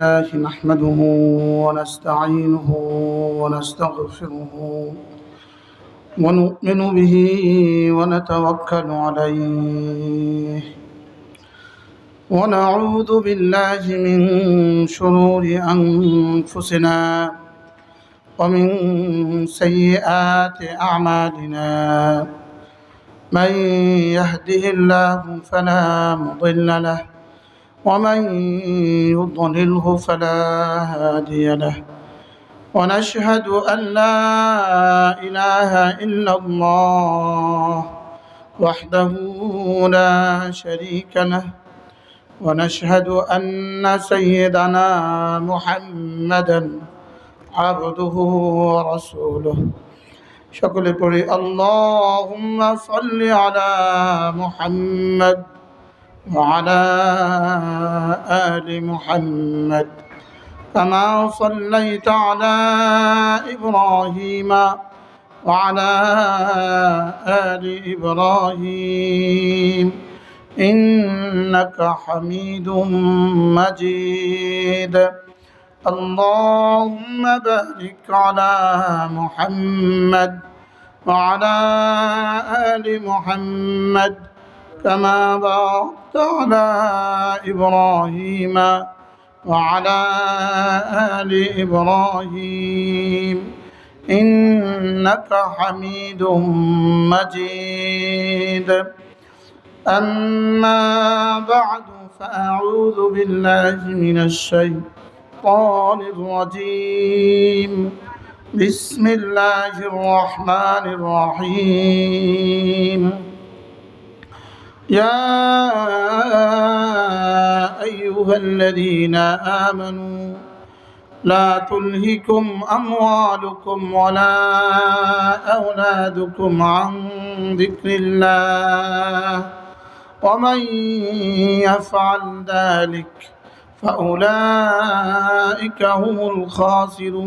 الله نحمده ونستعينه ونستغفره ونؤمن به ونتوكل عليه ونعوذ بالله من شرور أنفسنا ومن سيئات أعمالنا من يهده الله فلا مضل له ومن يضلله فلا هادي له ونشهد أن لا إله إلا الله وحده لا شريك له ونشهد أن سيدنا محمدا عبده ورسوله সকলে পড়ি اللهم صل على محمد وعلى آل محمد كما صليت على إبراهيم وعلى آل إبراهيم إنك حميد مجيد اللهم بارك على محمد وعلى آل محمد كما باركت على إبراهيم وعلى آل إبراهيم إنك حميد مجيد أما بعد فأعوذ بالله من الشيطان الرجيم بسم الله الرحمن الرحيم يا أيها الذين آمنوا لا تلهكم أموالكم ولا أولادكم عن ذكر الله ومن يفعل ذلك فأولئك هم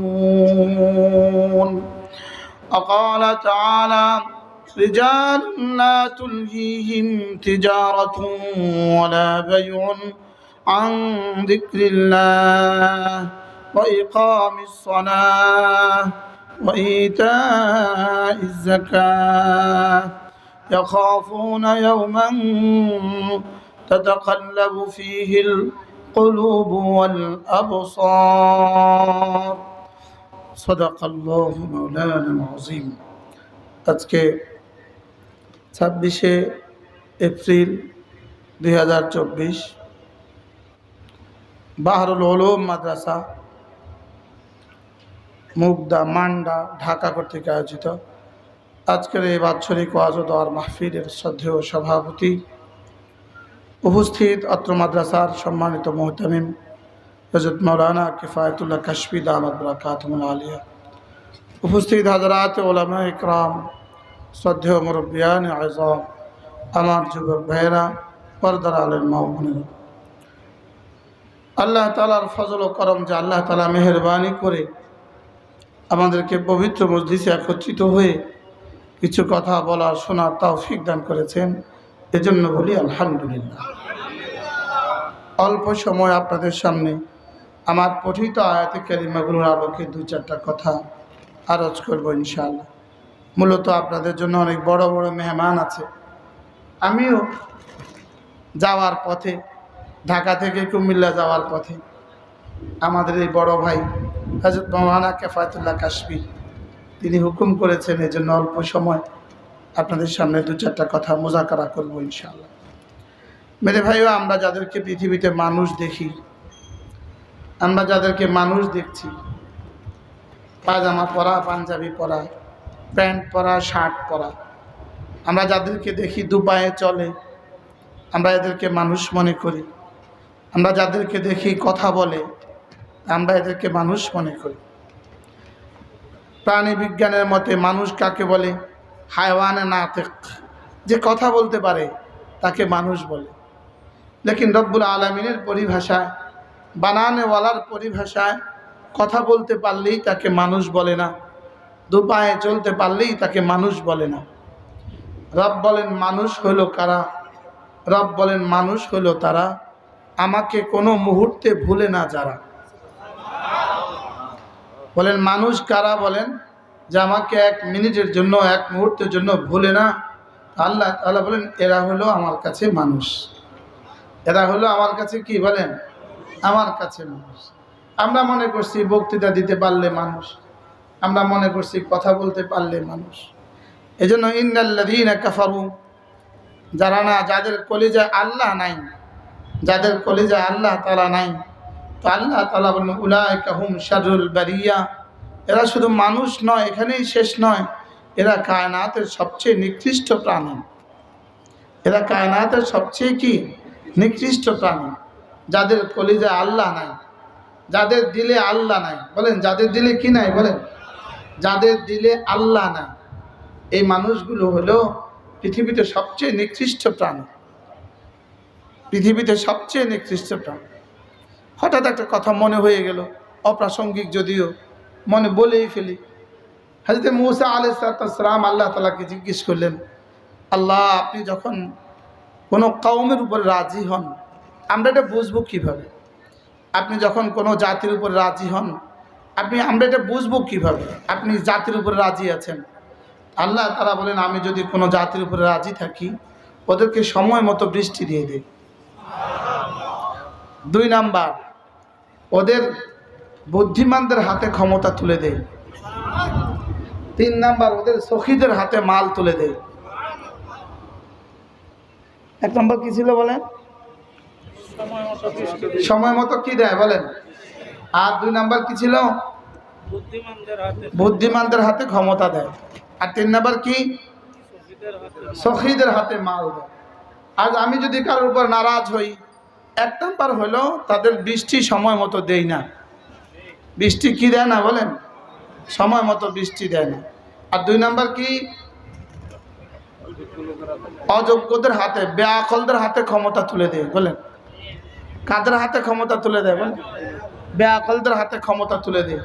الخاسرون وقال تعالى رجال لا تلهيهم تجارة ولا بيع عن ذكر الله وإقام الصلاة وإيتاء الزكاة يخافون يوما تتقلب فيه القلوب والأبصار صدق الله مولانا العظيم আজকে 26 এপ্রিল 2024 বাহরুল উলুম মাদ্রাসা মুগদা মান্ডা ঢাকা কর্তৃক আয়োজিত আজকের এই বাৎসরিক ওয়াজ ও দোয়ার মাহফিলের শ্রদ্ধেয় সভাপতি উপস্থিত অত্র মাদ্রাসার সম্মানিত মুহতামিম হযরত মাওলানা কিফায়াতুল্লাহ কাশফি দামাত বরকাতুহুল আলিয়া, উপস্থিত হাজরাত উলামা ইকরাম, শ্রদ্ধেয় মুরব্বিয়ান আযম, আমার যুবক ভাইয়েরা, পর্দার আলের মা ও বোনেরা, আল্লাহ তাআলার ফজল ও করম যে আল্লাহ তাআলা মেহেরবানি করে আমাদেরকে পবিত্র মজলিসে একত্রিত হয়ে কিছু কথা বলার শোনার তৌফিক দান করেছেন, এজন্য বলি আলহামদুলিল্লাহ। অল্প সময় আপনাদের সামনে আমার পঠিত আয়াতে কারিমাগুলোর আলোকে দুই চারটা কথা আরজ করব ইনশাআল্লাহ। মূলত আপনাদের জন্য অনেক বড় বড় মেহমান আছে। আমিও যাওয়ার পথে, ঢাকা থেকে কুমিল্লা যাওয়ার পথে আমাদের এই বড় ভাই হযরত মাওলানা কিফায়াতুল্লাহ কাশফি তিনি হুকুম করেছেন, এই জন্য অল্প সময় আপনাদের সামনে দু চারটা কথা মুযাকারা করব ইনশাআল্লাহ। মেরে ভাইও, আমরা যাদেরকে পৃথিবীতে মানুষ দেখি, আমরা যাদেরকে মানুষ দেখছি, পায়জামা পরা, পাঞ্জাবি পরা, প্যান্ট পরা, শার্ট পরা, আমরা যাদেরকে দেখি দুপায়ে চলে, আমরা এদেরকে মানুষ মনে করি। আমরা যাদেরকে দেখি কথা বলে, আমরা এদেরকে মানুষ মনে করি। প্রাণী বিজ্ঞানের মতে মানুষ কাকে বলে? হায়ওয়ানে নাতিক, যে কথা বলতে পারে তাকে মানুষ বলে। লেকিন রব্বুল আলামিনের পরিভাষায়, বানানেওয়ালার পরিভাষায় কথা বলতে পারলেই তাকে মানুষ বলে না, দুপায়ে চলতে পারলেই তাকে মানুষ বলে না। রব বলেন মানুষ হলো কারা? রব বলেন মানুষ হলো তারা আমাকে কোনো মুহূর্তে ভুলে না যারা। বলেন মানুষ কারা? বলেন যে আমাকে এক মিনিটের জন্য, এক মুহূর্তের জন্য ভুলে না। আল্লাহ তাআলা বলেন এরা হলো আমার কাছে মানুষ। এরা হলো আমার কাছে কি? বলেন আমার কাছে মানুষ। আমরা মনে করছি বক্তৃতা দিতে পারলে মানুষ, আমরা মনে করছি কথা বলতে পারলে মানুষ। এজন্য ইন্নাল্লাযীনা কাফারু, যারা না, যাদের কলিজায় আল্লাহ নাই, যাদের কলিজায় আল্লাহ তাআলা নাই, তো আল্লাহ তাআলা বলেন উলাইকা হুম শাররুল বারিয়া, এরা শুধু মানুষ নয়, এখানেই শেষ নয়, এরা কায়নাতের সবচেয়ে নিকৃষ্ট প্রাণী। এরা কায়নাতের সবচেয়ে কি? নিকৃষ্ট প্রাণী। যাদের কলিজায় আল্লাহ নাই, যাদের দিলে আল্লাহ নাই। বলেন যাদের দিলে কি নাই? বলেন যাদের দিলে আল্লাহ নাই, এই মানুষগুলো হলো পৃথিবীতে সবচেয়ে নিকৃষ্ট প্রাণী, পৃথিবীতে সবচেয়ে নিকৃষ্ট প্রাণী। হঠাৎ একটা কথা মনে হয়ে গেল, অপ্রাসঙ্গিক যদিও, মনে বলেই ফেলি। হযরত মূসা আলাইহিস সালাম আল্লাহ তাআলাকে জিজ্ঞেস করলেন, আল্লাহ আপনি যখন কোনো কওমের উপর রাজি হন, আমরা এটা বুঝবো কিভাবে? আপনি যখন কোনো জাতির উপর রাজি হন, আমরা এটা বুঝবো কিভাবে আপনি জাতির উপর রাজি আছেন? আল্লাহ তাআলা বলেন আমি যদি কোনো জাতির উপরে রাজি থাকি, ওদেরকে সময় মতো বৃষ্টি দিয়ে দেই। 2 নাম্বার, ওদের বুদ্ধিমানদের হাতে ক্ষমতা তুলে দেয়। 3 নাম্বার, ওদের সখীদের হাতে মাল তুলে দেয়। 1 নম্বর কি ছিল বলেন? সময় মতো কি দেয় বলেন? আর 2 নাম্বার কি ছিল? বুদ্ধিমানদের হাতে ক্ষমতা দেয়। আর 3 নাম্বার কি? সখীদের হাতে মাল দেয়। আজ আমি যদি কারোর উপর নারাজ হই, 1 নাম্বার হলো তাদের বৃষ্টি সময় মতো দেই না। বৃষ্টি কি দেয় না বলেন? সময় মতো বৃষ্টি দেয় না। আর 2 নাম্বার কি? অযোগ্যদের হাতে, বেআকলদের হাতে ক্ষমতা তুলে দেয়। বলেন কাদের হাতে ক্ষমতা তুলে দেয়? বলেন বেআকলদের হাতে ক্ষমতা তুলে দেয়।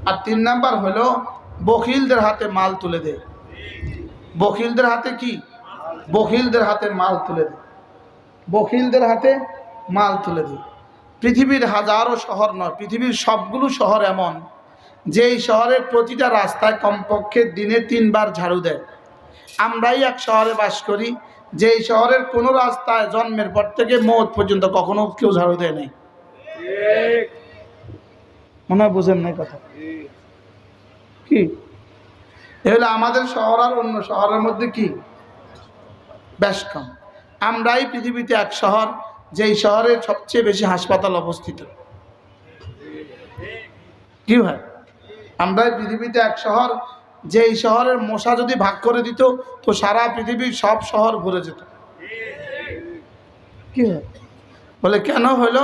আর 3 নাম্বার হলো বখিলদের হাতে মাল তুলে দেয়। বখিলদের হাতে কি? বখিলদের হাতে মাল তুলে দেয়। বখিলদের হাতে মাল তুলে দেয়। পৃথিবীর হাজারো শহর নয়, পৃথিবীর সবগুলো শহর এমন, যেই শহরের প্রতিটা রাস্তায় কমপক্ষে দিনে 3 বার ঝাড়ু দেয়। আমরাই এক শহরে বাস করি, যেই শহরের কোনো রাস্তায় জন্মের পর থেকে মওত পর্যন্ত কখনো কেউ ঝাড়ু দেয় নাই। মনে হয় বুঝেন নাই কথা কি? এহলো আমাদের শহর আর অন্য শহরের মধ্যে কি বেশ কম। আমরাই পৃথিবীতে এক শহর, যেই শহরে সবচেয়ে বেশি হাসপাতাল অবস্থিত। কি ভাই? আমরাই পৃথিবীতে এক শহর, যেই শহরের মশা যদি ভাগ করে দিত তো সারা পৃথিবীর সব শহর ভরে যেত। কি হয়? বলে কেন হলো?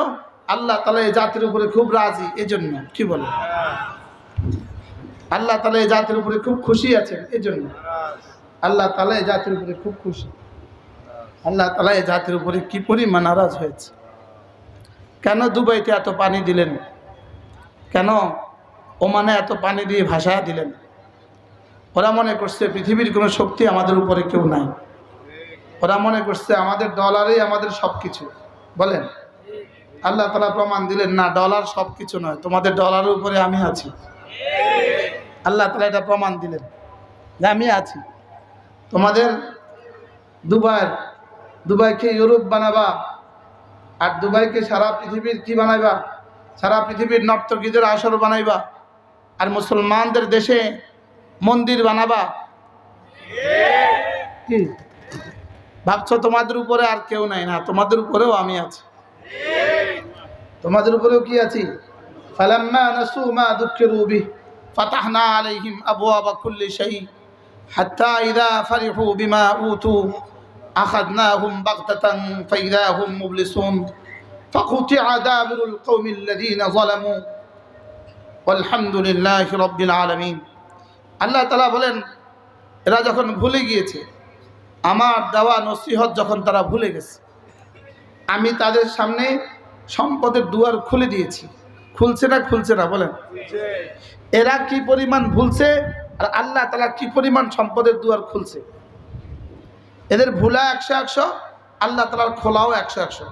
আল্লাহ তাআলা এই জাতির উপরে খুব রাজি, এজন্য। কি বলে? আল্লাহ তাআলা এই জাতির উপরে খুব খুশি আছেন, এজন্য। আল্লাহ তাআলা এই জাতির উপরে খুব খুশি। আল্লাহ তাআলা এই জাতির উপরে কি পরিমাণ নারাজ হয়েছে। কেন দুবাইতে এত পানি দিলেন? কেন ওমানে এত পানি দিয়ে ভাসায় দিলেন? ওরা মনে করছে পৃথিবীর কোনো শক্তি আমাদের উপরে কেউ নাই। ওরা মনে করছে আমাদের ডলারই আমাদের সব কিছু। বলেন আল্লাহ তাআলা প্রমাণ দিলেন না, ডলার সব কিছু নয়, তোমাদের ডলারের উপরে আমি আছি। আল্লাহ তাআলা এটা প্রমাণ দিলেন যে আমি আছি। তোমাদের দুবাইকে ইউরোপ বানাবা, আর দুবাইকে সারা পৃথিবীর কি বানাইবা? সারা পৃথিবীর নর্তকীদের আসর বানাইবা, আর মুসলমানদের দেশে মন্দির বানাবা। কি ভাবছো তোমাদের উপরে আর কেউ নাই? না, তোমাদের উপরেও আমি আছি। তোমাদের উপরেও কি আছি? ফালাম্মা নাসু মা যুকিরু বিহি ফাতাহনা আলাইহিম আবওয়াবা কুল্লি শাই হাত্তা ইযা ফারিহু বিমা উতু আখাযনাহুম বাগতাতান ফাইযা হুম মুবলিসুন ফাকুতিআ দাবিরুল কওমিল্লাযীনা যালামু ওয়ালহামদুলিল্লাহি রাব্বিল আলামিন। আল্লাহ তাআলা বলেন এরা যখন ভুলে গিয়েছে, আমার দেওয়া নসিহত যখন তারা ভুলে গেছে, আমি তাদের সামনে সম্পদের দুয়ার খুলে দিয়েছি। খুলছে না? খুলছে না? বলেন এরা কি পরিমাণ ভুলছে, আর আল্লাহ তাআলা কি পরিমাণ সম্পদের দুয়ার খুলছে। এদের ভুলা 100-100, আল্লাহ তাআলার খোলাও 100-100।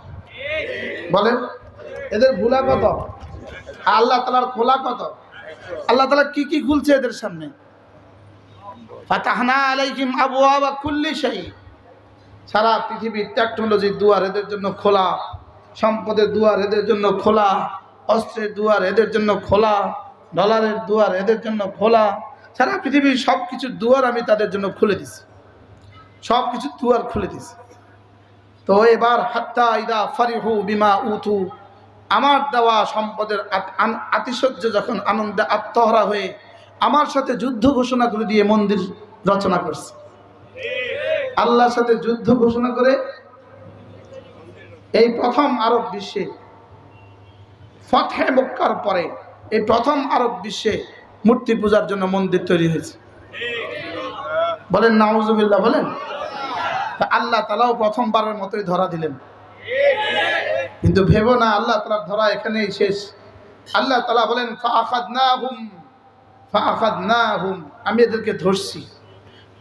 বলেন এদের ভুলা কত, আল্লাহ তাআলার খোলা কত? আল্লাহ তাআলা কি কি খুলছে এদের সামনে? ফাতাহনা আলাইহিম আবওয়াবা কুল্লি শাই। সারা পৃথিবীর টেকনোলজির দুয়ার এদের জন্য খোলা, সম্পদের দুয়ার এদের জন্য খোলা, অস্ত্রের দুয়ার এদের জন্য খোলা, ডলারের দুয়ার এদের জন্য খোলা। সারা পৃথিবীর সব কিছুর দুয়ার আমি তাদের জন্য খুলে দিছি, সব কিছুর দুয়ার খুলে দিছি। তো এবার হাত্তা ইদা ফারিহু বিমা উতু, আমার দেওয়া সম্পদের আতিশয্য যখন আনন্দে আত্মহারা হয়ে আমার সাথে যুদ্ধ ঘোষণা করে দিয়ে মন্দির রচনা করছে। আল্লাহর সাথে যুদ্ধ ঘোষণা করে এই প্রথম আরব বিশ্বে ফতহে মক্কার পরে এই প্রথম আরব বিশ্বে মূর্তি পূজার জন্য মন্দির তৈরি হয়েছে। বলেন নাউজুবিল্লাহ, বলেন। আল্লাহ তাআলাও প্রথমবারের মতোই ধরা দিলেন, কিন্তু ভেবো না আল্লাহ তাআলার ধরা এখানেই শেষ। আল্লাহ তাআলা বলেন ফাআখাযনাহুম, আমি এদেরকে ধরছি।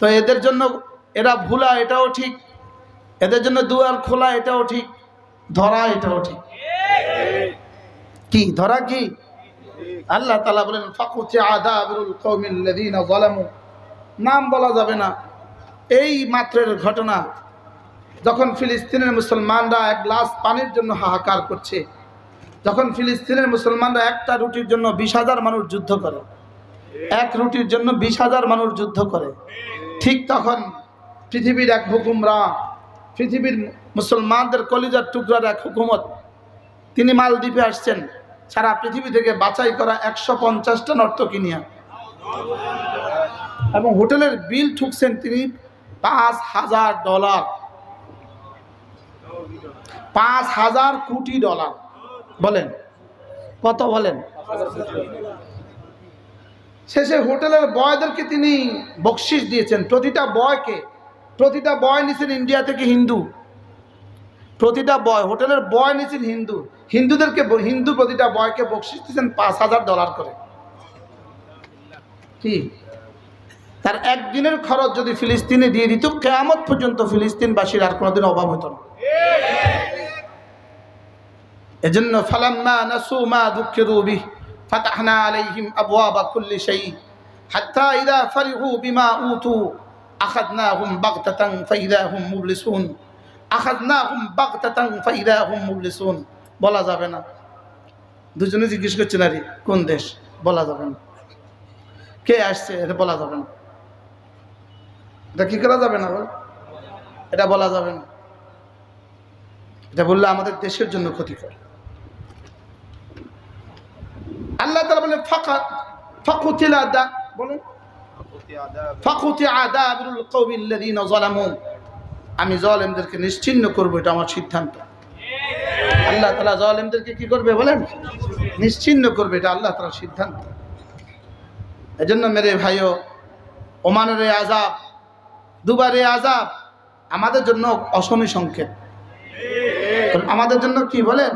তো এদের জন্য এরা ভুলা এটাও ঠিক, এদের জন্য দুয়ার খোলা এটাও ঠিক, ধরা এটাও ঠিক। কি ধরা? কি? আল্লাহ তাআলা বলেন ফাকুতিআ আযাবুল কওমিল্লাযীনা যালামু, নাম বলা যাবে না। এই মাত্রের ঘটনা, যখন ফিলিস্তিনের মুসলমানরা এক গ্লাস পানির জন্য হাহাকার করছে, যখন ফিলিস্তিনের মুসলমানরা একটা রুটির জন্য 20,000 মানুষ যুদ্ধ করে, এক রুটির জন্য 20,000 মানুষ যুদ্ধ করে, ঠিক তখন পৃথিবীর এক হুকুমরা, পৃথিবীর মুসলমানদের কলিজার টুকরার এক হুকুমত, তিনি মালদ্বীপে আসছেন সারা পৃথিবী থেকে বাছাই করা 150টা নর্তকী নিয়ে, এবং হোটেলের বিল ঠুকছেন তিনি $5,000, $5,000 কোটি। বলেন কত? বলেন। শেষে হোটেলের বয়দেরকে তিনি বকশিশ দিয়েছেন, প্রতিটা বয় নিছেন ইন্ডিয়া থেকে হিন্দু, প্রতিটা বয়, হোটেলের বয় নিছেন হিন্দু, হিন্দু প্রতিটা বয়কে বকশিশ দিয়েছেন $5,000 করে। কি? তার একদিনের খরচ যদি ফিলিস্তিনে দিয়ে দিত, কিয়ামত পর্যন্ত ফিলিস্তিনবাসীর আর কোনোদিন অভাব হতো না। এজন্য ফালাম্মা নাসু মা যুকিরু বিহি ফাতাহনা আলাইহিম আবওয়াবা কুল্লি শাই হাত্তা ইযা ফারিহু বিমা উতু আখাযনাহুম বাগতাতান ফাইযা হুম মুবলিসুন, আখাযনাহুম বাগতাতান ফাইযা হুম মুবলিসুন। বলা যাবে না। দুজনে জিজ্ঞেস করছেন আরে কোন দেশ? বলা যাবে না। কে আসছে? এটা বলা যাবে না। এটা কি করা যাবে না? এটা বলা যাবে না। এটা বললে আমাদের দেশের জন্য ক্ষতিকর। আল্লাহ তাআলা বলেন ফাকুতিআ আযাবুল কওমিল্লাযীনা যালামু, আমি জালেমদেরকে নিশ্চিহ্ন করব, এটা আমার সিদ্ধান্ত। আল্লাহ তাআলা জালেমদেরকে কি করবে? বলেন নিশ্চিহ্ন করবে, এটা আল্লাহ তাআলার সিদ্ধান্ত। এজন্য মেরে ভাইও, ওমানের এই আযাব, দুবারের আযাব আমাদের জন্য অশনি সংকেত। আমাদের জন্য কি? বলেন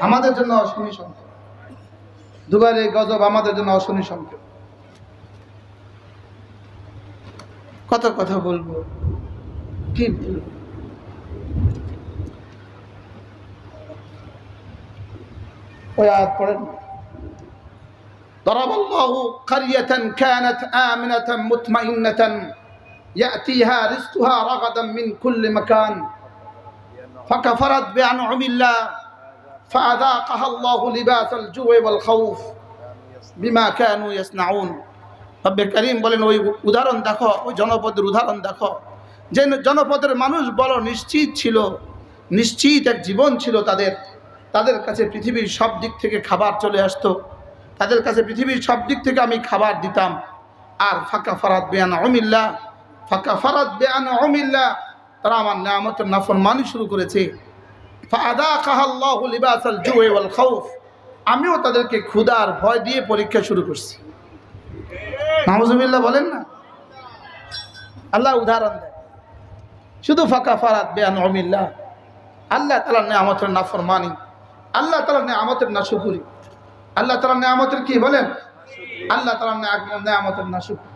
আমাদের জন্য অশনি সংকেত। দুবারের গজব আমাদের জন্য অশনি সংকেত। কত কথা বলবো, কি বলবো? ওই আয়াত পড়েন, দরাবাল্লাহু কারিয়াতান কানাত আমিনাতান মুতমাইন্নাতান ইয়াতিহা রিজকুহা রাগাদান মিন কুল্লি মাকান ফাকাফারাত বিআনউমিল্লাহ ফাআযাকাহা আল্লাহু লিবাসাল জুই ওয়াল খাউফ বিমা কানু ইয়াসনাউন। রব্বে কারীম বলেন ওই উদাহরণ দেখো, ওই জনপদের উদাহরণ দেখো, যে জনপদের মানুষ বড় নিশ্চিত ছিল, নিশ্চিত এক জীবন ছিল তাদের কাছে পৃথিবীর সব দিক থেকে খাবার চলে আসতো, তাদের কাছে পৃথিবীর সব দিক থেকে আমি খাবার দিতাম। আর ফাকাফারাত বিআনউমিল্লাহ, তারা আমার নিয়ামতের নাফরমানি শুরু করেছে। ফাআযাকাহা আল্লাহু লিবাসাল জুই ওয়াল খাউফ, আমিও তাদেরকে ক্ষুধার ভয় দিয়ে পরীক্ষা শুরু করছি। নাউজুবিল্লাহ বলেন না। আল্লাহ উদাহরণ দেয়, শুধু ফাকাফারাত বিআনউমিল্লাহ, আল্লাহ তাআলার নিয়ামতের নাফরমানি, আল্লাহ তাআলার নিয়ামতের নাশুকরি। আল্লাহ তাআলার নিয়ামতের কি? বলেন আল্লাহ তাআলার নিয়ামতের নাশুকরি।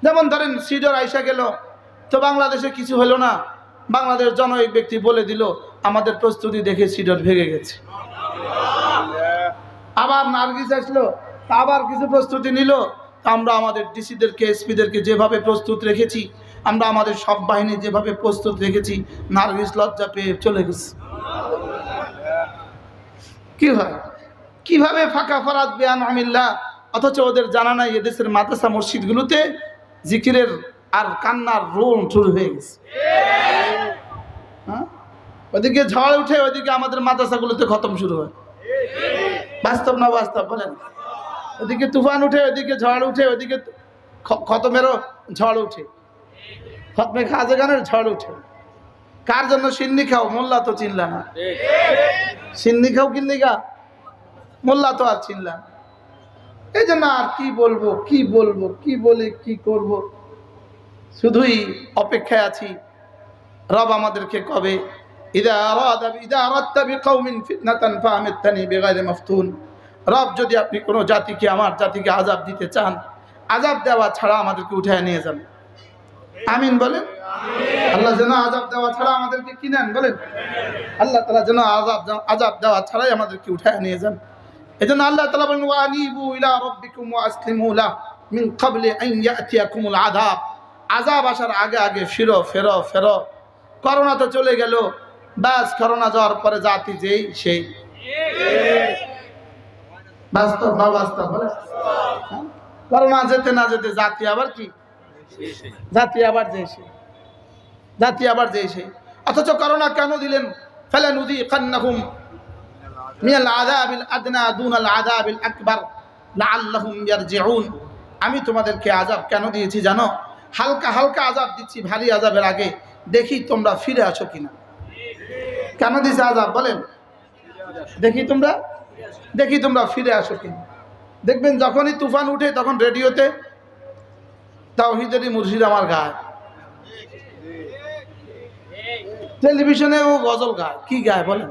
যেমন ধরেন সিডর আইসা গেল, তো বাংলাদেশে কিছু হলো না, বাংলাদেশ জনৈক ব্যক্তি বলে দিল আমাদের প্রস্তুতি দেখে সিডর ভেঙে গেছে। আবার নার্গিস আসলো, তা আবার কিছু প্রস্তুতি নিল। তা আমরা আমাদের ডিসিদেরকে এসপিদেরকে যেভাবে প্রস্তুত রেখেছি, আমরা আমাদের সব বাহিনী যেভাবে প্রস্তুত রেখেছি, নার্গিস লজ্জা পেয়ে চলে গেছে। কি হয়, কিভাবে ফাঁকা ফরাদ বেয়ান আমিল্লাহ, অথচ ওদের জানা নাই এদেশের মাদ্রাসা মসজিদগুলোতে জিকিরের আর কান্নার রোল শুরু হয়ে গেছে। হ্যাঁ, ওদিকে ঝড় উঠে ওইদিকে আমাদের মাদ্রাসাগুলোতে খতম শুরু হয়। বাস্তব না বাস্তব বলেন? ওদিকে তুফান উঠে, ওইদিকে ঝড় উঠে, ওইদিকে খতমেরও ঝড় উঠে, খতমে খাজে গানের ঝড় উঠে। কার জন্য? সিন্নি খাও, মোল্লা তো চিনলা না। সিন্নি খাও কিল্লিগা, মোল্লা তো আর চিনলা না। এই জন্য আর কি বলবো, কি বলবো, কি বলে কি করব, শুধুই অপেক্ষায় আছি রব আমাদেরকে কবে রব যদি আপনি কোনো জাতিকে, আমার জাতিকে আযাব দিতে চান, আযাব দেওয়া ছাড়া আমাদেরকে উঠায় নিয়ে যান। আমিন বলেন। আল্লাহ যেন আযাব দেওয়া ছাড়া আমাদেরকে কি নেন বলেন? আল্লাহ তাআলা যেন আযাব দেওয়া ছাড়াই আমাদেরকে উঠায় নিয়ে যান। এজন্য আল্লাহ তাআলা বলেন, ওয়া আনিবু ইলা রাব্বিকুম ওয়া আসলিমু লাহু মিন ক্বাবলি আন ইয়াতিয়াকুমুল আযাব। আযাব আসার আগে আগে ফেরো। করোনা তো চলে গেল, বাস করোনা যাওয়ার পরে জাতি যেই সেই। বাস্তব না বাস্তব বলে? করোনা যেতে না যেতে জাতি আবার কি, জাতি আবার যেই সেই। অথচ করোনা কেন দিলেন? ফালানুযীকান্নাহুম মিনাল আযাবিল আদনা দুনাল আযাবিল আকবার লাআল্লাহুম ইয়ারজিউন। আমি তোমাদেরকে আযাব কেন দিয়েছি জানো? হালকা হালকা আযাব দিচ্ছি ভারী আযাবের আগে, দেখি তোমরা ফিরে আসো কিনা। কেন দিছে আযাব বলেন? দেখি তোমরা ফিরে আসো কিনা। দেখবেন যখনই তুফান উঠে তখন রেডিওতে তাওহীদেরই মুর্শিদ আমার গায়, টেলিভিশনেও গজল গায়। কি গায় বলেন?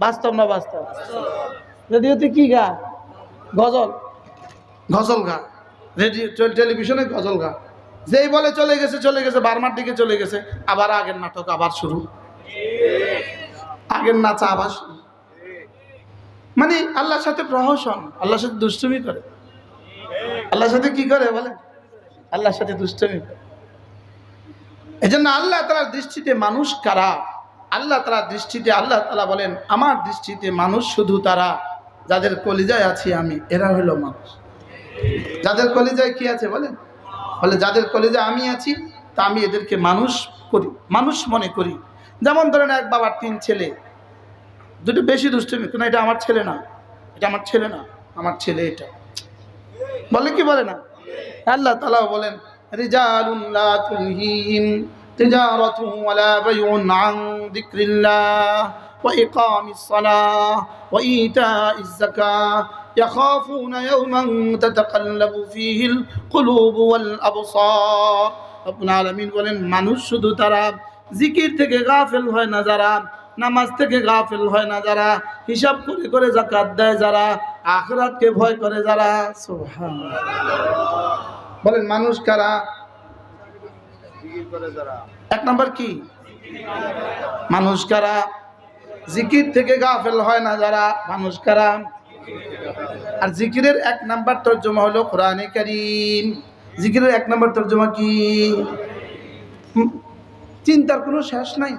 বাস্তব না বাস্তব? রেডিওতে কি গায়? গজল গায়। রেডিও টেলিভিশনে গজল গায়। যেই বলে চলে গেছে, বার্মার দিকে চলে গেছে, আবার আগের নাটক আবার শুরু, আগের নাচা আবার শুরু। মানে আল্লাহর সাথে প্রহসন, আল্লাহর সাথে দুষ্টুমি করে। আল্লাহর সাথে কি করে বলেন? আল্লাহর সাথে দুষ্টুমি করে। এজন্য আল্লাহ তাআলার দৃষ্টিতে মানুষ কারা? আল্লাহ তাআলার দৃষ্টিতে আল্লাহ তাআলা বলেন, আমার দৃষ্টিতে মানুষ শুধু তারা যাদের কলিজায় আছি আমি, এরা হলো মানুষ। যাদের কলিজায় কি আছে বলেন? বলে যাদের কলিজায় আমি আছি, তা আমি এদেরকে মানুষ করি, মানুষ মনে করি। যেমন ধরেন এক বাবার 3 ছেলে, দুটো বেশি দুষ্টুমি, কোনো এটা আমার ছেলে না, এটা আমার ছেলে না, আমার ছেলে এটা বলে কি বলে না? আল্লাহ তাআলা বলেন, রিজালুন লা তুলহিহিম তিজারাতুন ওয়ালা বাইউন আন যিকরিল্লাহ ওয়া ইকামিস সালাহ ওয়া ইতাইজ যাকাহ ইয়াখাফুনা ইয়াওমান তাতাকাল্লাবু ফীহিল কুলুবু ওয়াল আবসার। রব্বুল আলামিন বলেন, মানুষ শুধু তারা জিকির থেকে গাফেল হয় না যারা, নামাজ থেকে গাফেল হয় না যারা, হিসাব করে করে যাকাত দেয় যারা, আখিরাতকে ভয় করে যারা। সুবহানাল্লাহ। বলেন মানুষ কারা? এক নাম্বার কি মানুষ কারা? জিকির থেকে গাফেল হয় না যারা, মানুষ কারা? আর জিকিরের 1 নাম্বার তরজমা হলো কোরআনে কারীম। জিকিরের 1 নাম্বার তরজমা কি? চিন্তার কোনো শেষ নাই।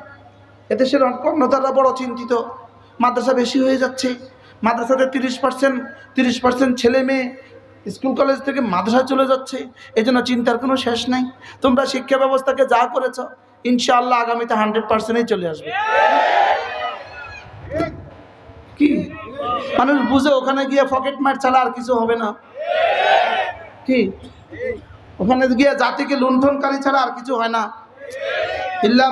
এদেশের কর্ণধাররা বড় চিন্তিত, মাদ্রাসা বেশি হয়ে যাচ্ছে, মাদ্রাসাতে 30% ছেলে মেয়ে স্কুল কলেজ থেকে মাদ্রাসা চলে যাচ্ছে। এই জন্য চিন্তার কোনো শেষ নাই। তোমরা শিক্ষা ব্যবস্থাকে যা করেছ, ইনশাআল্লাহ আগামীতে 100%ই চলে আসবে। কি মানুষ বুঝে ওখানে গিয়ে পকেট মার ছাড়া আর কিছু হবে না? কি ওখানে গিয়ে জাতিকে লুণ্ঠনকারী ছাড়া আর কিছু হয় না? ইল্লা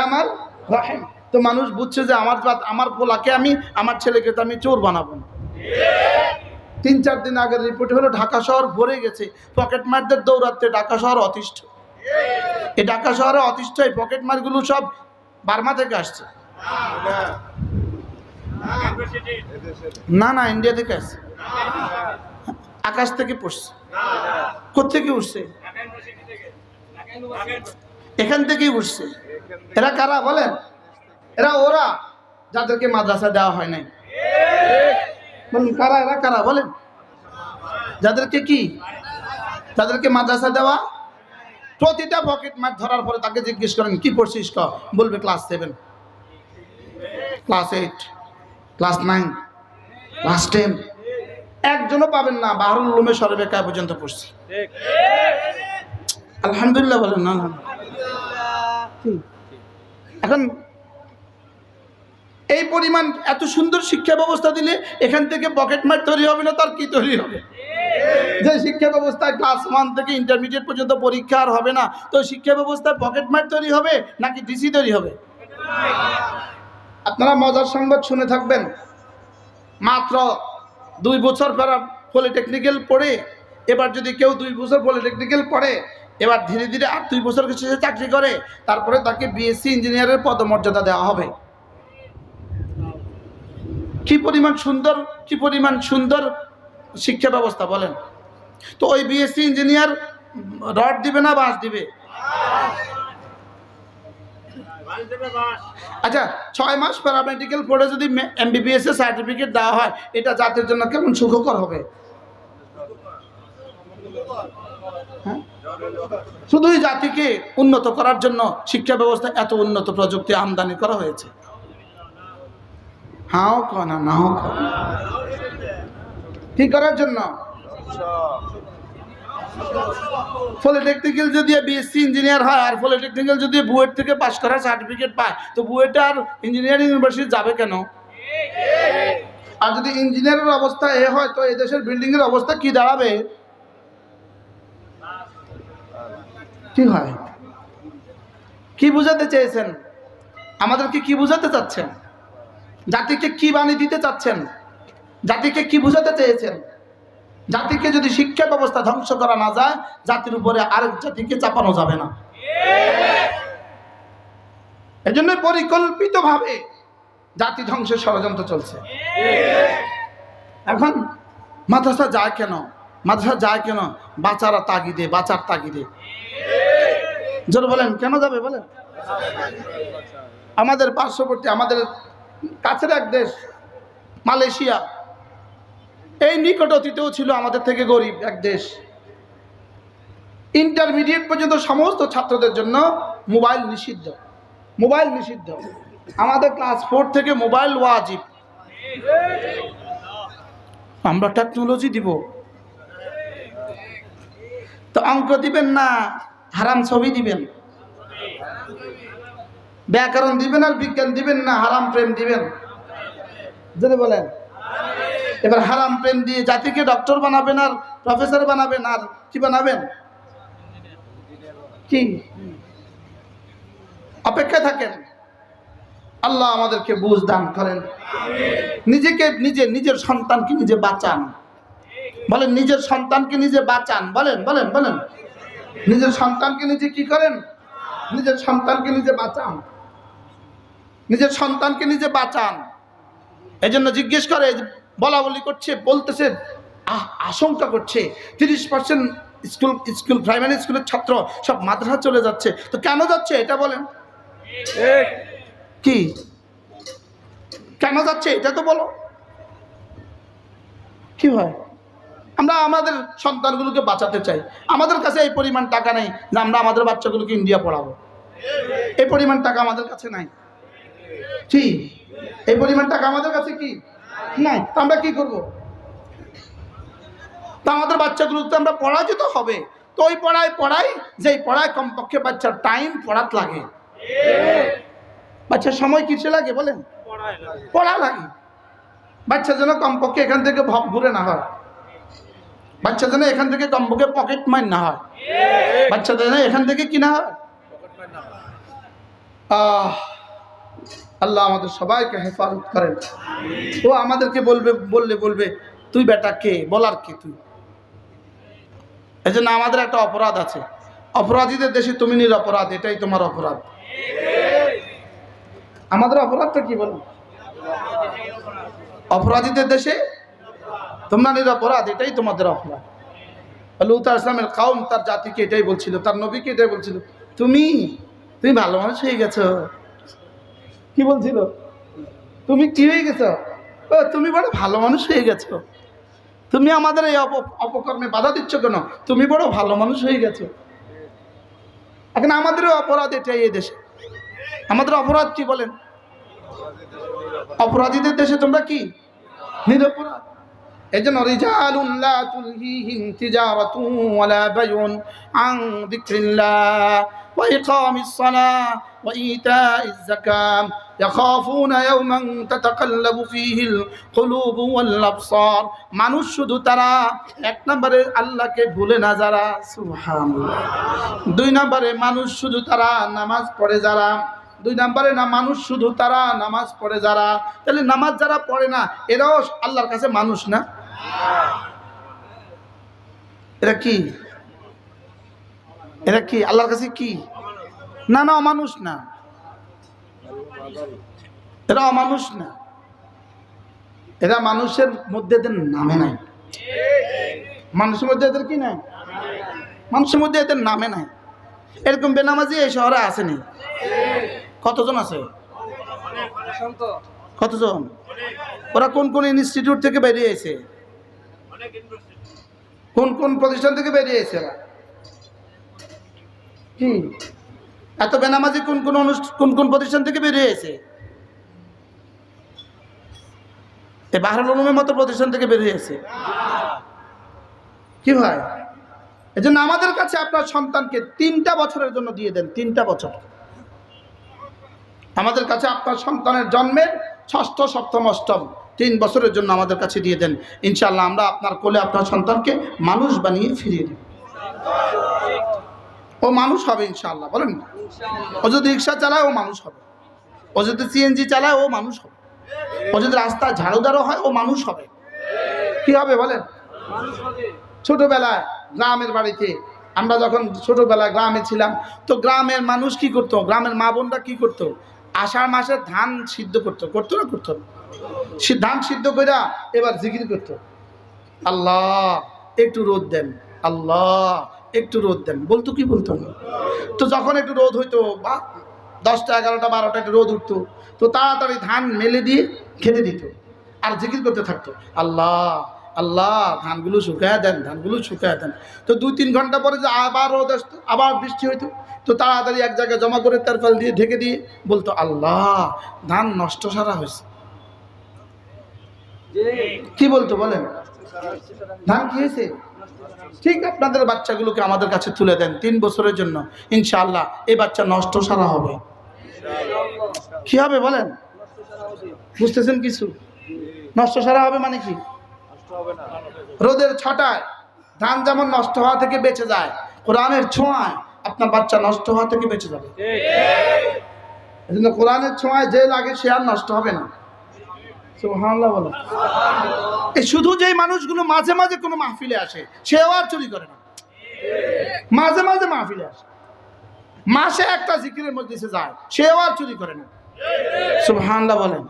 আমার রাহিম। তো মানুষ বুঝছে যে আমার পোলাকে আমি, আমার ছেলেকে তো আমি চোর বানাবো না। 3-4 দিন আগের রিপোর্ট হলো ঢাকা শহর ভরে গেছে পকেট মারদের দৌড়াতে। ঢাকা শহর অতিষ্ঠ। এই ঢাকা শহরে অতিষ্ঠ এই পকেট মারগুলো সব বার্মা থেকে আসছে। না ইন্ডিয়া থেকে আসছে, আকাশ থেকে পড়ছে। কোত্থেকে উঠছে? এখান থেকেই উঠছে। এরা কারা বলেন? ওরা যাদেরকে মাদ্রাসা দেওয়া হয় নাই। বলেন কারা এরা, কারা বলেন? যাদেরকে কি, তাদেরকে মাদ্রাসা দেওয়া, প্রতিটা পকেট মার ধরার পরে তাকে জিজ্ঞেস করেন কি পড়ছিস, বলবে ক্লাস 7, ক্লাস 8, ক্লাস 9, ক্লাস 10। একজনও পাবেন না বাহরুল উলুমে সরবেকা পর্যন্ত পড়ছে। আলহামদুলিল্লাহ বলেন না? এখন এই পরিমাণ এত সুন্দর শিক্ষা ব্যবস্থা দিলে এখান থেকে পকেট মার তৈরি হবে না, তার কি তৈরি হবে? যে শিক্ষা ব্যবস্থায় ক্লাস 1 থেকে ইন্টারমিডিয়েট পর্যন্ত পরীক্ষা আর হবে না, তো শিক্ষা ব্যবস্থায় পকেট মার তৈরি হবে নাকি ডিসি তৈরি হবে? আপনারা মজার সংবাদ শুনে থাকবেন, মাত্র 2 বছর পলিটেকনিক্যাল পড়ে, এবার যদি কেউ 2 বছর পলিটেকনিক্যাল পড়ে, এবার ধীরে ধীরে আর 2 বছর শেষে চাকরি করে, তারপরে তাকে বিএসসি ইঞ্জিনিয়ারের পদমর্যাদা দেওয়া হবে। কি পরিমাণ সুন্দর, কি পরিমাণ সুন্দর শিক্ষা ব্যবস্থা বলেন? তো ওই বিএসসি ইঞ্জিনিয়ার রড দিবে না বাঁশ দিবে? আচ্ছা, 6 মাস প্যারামেডিক্যাল পড়ে যদি এমবিবিএস এর সার্টিফিকেট দেওয়া হয়, এটা জাতির জন্য কেমন সুখকর হবে? শুধুই জাতিকে উন্নত করার জন্য শিক্ষা ব্যবস্থা এত উন্নত প্রযুক্তি আমদানি করা হয়েছে। হাও কনা নাও কি করার জন্য? পলিটেকনিক্যাল যদি বিএসসি ইঞ্জিনিয়ার হয়, আর পলিটেকনিক্যাল যদি বুয়েট থেকে পাস করার সার্টিফিকেট পায়, তো বুয়েট আর ইঞ্জিনিয়ারিং ইউনিভার্সিটি যাবে কেন? আর যদি ইঞ্জিনিয়ারের অবস্থা এ হয়, তো এদেশের বিল্ডিং এর অবস্থা কি দাঁড়াবে? কি হয়? কি বুঝাতে চেয়েছেন? আমাদেরকে কি বুঝাতে চাচ্ছেন? জাতিকে কি বানিয়ে দিতে চাচ্ছেন? জাতিকে কি বুঝাতে চেয়েছেন? জাতিকে যদি শিক্ষা ব্যবস্থা ধ্বংস করা না যায়, জাতির উপরে আরেক জাতিকে চাপানো যাবে না। এজন্য পরিকল্পিতভাবে জাতি ধ্বংসের ষড়যন্ত্র চলছে। এখন মাদ্রাসা যায় কেন? মাদ্রাসা যায় কেন? বাঁচার তাগিদে, বাঁচার তাগিদে। জোর বলেন, কেন যাবে বলেন? আমাদের পার্শ্ববর্তী, আমাদের কাছের এক দেশ মালয়েশিয়া, এই নিকট অতীতেও ছিল আমাদের থেকে গরিব এক দেশ। ইন্টারমিডিয়েট পর্যন্ত সমস্ত ছাত্রদের জন্য মোবাইল নিষিদ্ধ, মোবাইল নিষিদ্ধ। আমাদের ক্লাস 4 থেকে মোবাইল ওয়াজিব। আমরা টেকনোলজি দিব, তো অঙ্ক দিবেন না হারাম ছবি দিবেন, ব্যাকরণ দিবেন আর বিজ্ঞান দিবেন না হারাম প্রেম দিবেন? যদি বলেন, এবার হারাম প্রেম দিয়ে জাতিকে ডক্টর বানাবেন আর প্রফেসর বানাবেন, আর কি বানাবেন? কি অপেক্ষায় থাকেন? আল্লাহ আমাদেরকে বুঝ দান করেন। নিজেকে নিজে, নিজের সন্তানকে নিজে বাঁচান। বলেন, নিজের সন্তানকে নিজে বাঁচান। বলেন বলেন বলেন, নিজের সন্তানকে নিজে কি করেন? নিজের সন্তানকে নিজে বাঁচান, নিজের সন্তানকে নিজে বাঁচান। এই জন্য জিজ্ঞেস করে, বলা বলি করছে, বলতেছে, আশঙ্কা করছে 30% স্কুল প্রাইমারি স্কুলের ছাত্র সব মাদ্রাসা চলে যাচ্ছে। তো কেন যাচ্ছে এটা বলেন? কি কেন যাচ্ছে এটা তো বলো। কি হয়? আমরা আমাদের সন্তানগুলোকে বাঁচাতে চাই, আমাদের কাছে এই পরিমাণ টাকা নেই যে আমরা আমাদের বাচ্চাগুলোকে ইন্ডিয়া পড়াবো। এই পরিমাণ টাকা আমাদের কাছে নাই। কি এই পরিমাণ টাকা আমাদের কাছে কি নাই? আমরা কি করব? তা আমাদের বাচ্চাগুলোকে আমরা পড়াতে তো হবে। তো ওই পড়াই যেই পড়ায় কমপক্ষে বাচ্চার টাইম পড়াত লাগে। বাচ্চার সময় কিসে লাগে বলেন? পড়া লাগে। বাচ্চা যেন কমপক্ষে এখান থেকে ভব ঘুরে না হয়, বাচ্চা যেন এখান থেকে কমপক্ষে পকেট মাইর না হয়, বাচ্চা যেন এখান থেকে কি না হয়। আল্লাহ আমাদের সবাইকে হেফাজত করেন। ও আমাদেরকে বলবে তুই বেটা কে, বলার কে তুই? এই জন্য আমাদের একটা অপরাধ আছে, অপরাধীদের দেশে তুমি নিরপরাধ, এটাই তোমার অপরাধ। আমাদের অপরাধটা কি বলো? অপরাধীদের দেশে তোমরা নিরপরাধ, এটাই তোমাদের অপরাধ। লূত আলাইহিস সালামের কওম তার জাতিকে এটাই বলছিল, তার নবীকে এটাই বলছিল, তুমি ভালো মানুষ হয়ে গেছো। কি বলছিল? তুমি কি হয়ে গেছো? ও তুমি বড় ভালো মানুষ হয়ে গেছো, তুমি আমাদের এই অপকর্মে বাধা দিচ্ছ কেন, তুমি বড় ভালো মানুষ হয়ে গেছো। এখন আমাদেরও অপরাধ এটাই এই দেশে। আমাদের অপরাধ কি বলেন? অপরাধীদের দেশে তোমরা কি নিরপরাধ। এই জন্য রিজালুন লা তুলহিহিম তিজারাতুন ওয়ালা বাইউন আন যিকরিল্লাহ ওয়া ইকামিস সালাহ ওয়া ইতাইজ যাকাত ইয়াখাফুনা ইয়াওমান তাতাকাল্লাবু ফীহিল কুলুবু ওয়াল আবসার। মানুষ শুধু তারা, এক নম্বরে আল্লাহকে ভুলে না যারা, সুবহানাল্লাহ। দুই নম্বরে মানুষ শুধু তারা নামাজ পড়ে যারা, দুই নম্বরে না মানুষ শুধু তারা নামাজ পড়ে যারা। তাহলে নামাজ যারা পড়ে না এরাও আল্লাহর কাছে মানুষ না? এরা কি? এরা কি আল্লাহর কাছে কি? না না, অমানুষ না, এরা অমানুষ না, এরা মানুষের মধ্যে এদের নামে নাই। মানুষের মধ্যে এদের কি নাই? মানুষের মধ্যে এদের নামে নাই। এরকম বেনামাজি এই শহরে আসেনি। কতজন আছে? কতজন? ওরা কোন কোন ইনস্টিটিউট থেকে বেরিয়েছে? কোন কোন প্রতিষ্ঠান থেকে বেরিয়েছে? কি এত বেনামাজি কোন কোন কোন কোন প্রতিষ্ঠান থেকে বেরিয়েছে? এই বাহরুল উলুমের মতো প্রতিষ্ঠান থেকে বেরিয়েছে। কি ভাই, এই জন্য আমাদের কাছে আপনার সন্তানকে 3টা বছরের জন্য দিয়ে দেন। 3টা বছর আমাদের কাছে আপনার সন্তানের জন্মের 6ষ্ঠ, 7ম, 8ম 3 বছরের জন্য আমাদের কাছে দিয়ে দেন। ইনশাআল্লাহ আমরা আপনার কোলে আপনার সন্তানকে মানুষ বানিয়ে ফিরিয়ে দেব। ও মানুষ হবে ইনশাআল্লাহ, বলেন। ও যদি রিক্সা চালায় ও মানুষ হবে, ও যদি সিএনজি চালায় ও মানুষ হবে, ও যদি রাস্তা ঝাড়ুদারও হয় ও মানুষ হবে। কি হবে বলেন? ছোটবেলায় গ্রামের বাড়িতে আমরা যখন ছোটবেলায় গ্রামে ছিলাম, তো গ্রামের মানুষ কি করতো, গ্রামের মা বোনরা কি করতো, আষাঢ় মাসে ধান সিদ্ধ করতো, করতো না করতো? ধান সিদ্ধ করে এবার জিকির করতো, আল্লাহ একটু রোদ দেন, আল্লাহ একটু রোদ দেন, বলতো কি বলতো না? তো যখন একটু রোদ হইতো বা 10টা 11টা 12টা একটু রোদ উঠতো, তো তাড়াতাড়ি ধান মেলে দিয়ে খেতে দিত আর জিকির করতে থাকতো, আল্লাহ আল্লাহ ধানগুলো শুকায় দেন, ধানগুলো শুকায় দেন। তো 2-3 ঘন্টা পরে যে আবার রোদ আসতো, আবার বৃষ্টি হইতো, তো তাড়াতাড়ি এক জায়গায় জমা করে তারপাল দিয়ে ঢেকে দিয়ে বলতো, আল্লাহ ধান নষ্ট সারা হয়েছে। কি বলতো বলেন? ধান কি হয়েছে? ঠিক আপনাদের বাচ্চাগুলোকে আমাদের কাছে তুলে দেন 3 বছরের জন্য, ইনশাআল্লাহ এই বাচ্চা নষ্ট সারা হবে। কি হবে বলেন? বুঝতেছেন কিছু? নষ্ট সারা হবে মানে কি? রোদের ছটায় ধান যেমন নষ্ট হওয়া থেকে বেঁচে যায়, কোরআনের ছোঁয়ায় আপনার বাচ্চা নষ্ট হওয়া থেকে বেঁচে যাবে। এজন্য কোরআনের ছোঁয়ায় যে লাগে সে আর নষ্ট হবে না। সুবহানাল্লাহ বলো। এই শুধু যেই মানুষগুলো মাঝে মাঝে কোনো মাহফিলে আসে সেও আর চুরি করে না, মাঝে মাঝে মাহফিলে আসে, মাসে একটা জিকিরের মজলিসে যায় সেও আর চুরি করে না। সুবহানাল্লাহ বলেন।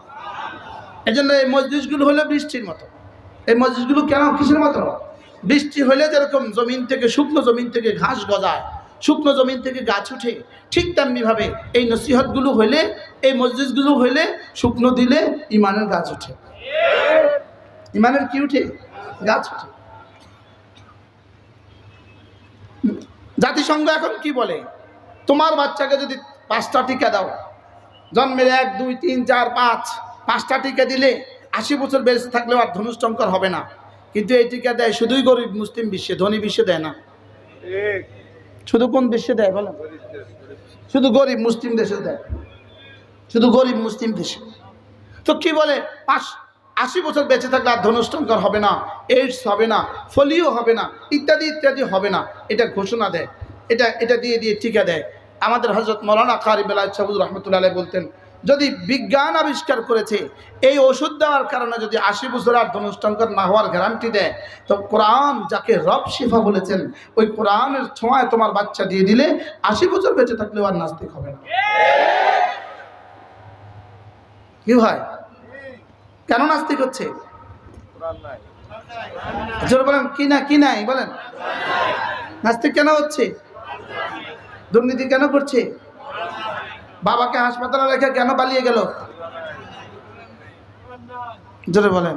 এজন্য এই মজলিসগুলো হলো বৃষ্টির মতো। এই মসজিদগুলো কেন কিসের মতো? বৃষ্টি হলে যেরকম জমিন থেকে, শুকনো জমিন থেকে ঘাস গজায়, শুকনো জমিন থেকে গাছ উঠে, ঠিক তেমনিভাবে এই নসিহতগুলো হইলে, এই মসজিদগুলো হইলে শুকনো দিলে ইমানের গাছ উঠে। ইমানের কি উঠে? গাছ উঠে। জাতিসংঘ এখন কি বলে, তোমার বাচ্চাকে যদি 5টা টিকা দাও, জন্মের 1, 2, 3, 4, 5টা টিকা দিলে 80 বছর বেঁচে থাকলেও আর ধনুষ্টঙ্কর হবে না। কিন্তু এই টিকা দেয় শুধুই গরিব মুসলিম বিশ্বে, ধনী বিশ্বে দেয় না। শুধু কোন বিশ্বে দেয় বলেন? শুধু গরিব মুসলিম দেশে দেয়, শুধু গরিব মুসলিম দেশে। তো কি বলে, 80 বছর বেঁচে থাকলে আর ধনুষ্টঙ্কর হবে না, এইডস হবে না, পোলিও হবে না, ইত্যাদি ইত্যাদি হবে না, এটা ঘোষণা দেয়। এটা দিয়ে দিয়ে টিকা দেয়। আমাদের হযরত মাওলানা কারি বেলায়েত সাহেব রহমতুল্লাহ আলাইহি বলতেন, যদি বিজ্ঞান আবিষ্কার করেছে এই ওষুধ দেওয়ার কারণে যদি 80 বছর আর ধনুষ্টঙ্কর না হওয়ার গ্যারান্টি দেয়, তো কোরআন যাকে রব শিফা বলেছেন, ওই কোরআনের ছোঁয়ায় তোমার বাচ্চা দিয়ে দিলে 80 বছর বেঁচে থাকলেও আর নাস্তিক হবে না। কি হয়? কেন নাস্তিক হচ্ছে? জোরে বলেন, কি না কি নাই বলেন? নাস্তিক কেন হচ্ছে? দুর্নীতি কেন করছে? বাবাকে হাসপাতালে রেখে কেন পালিয়ে গেল? জোরে বলেন।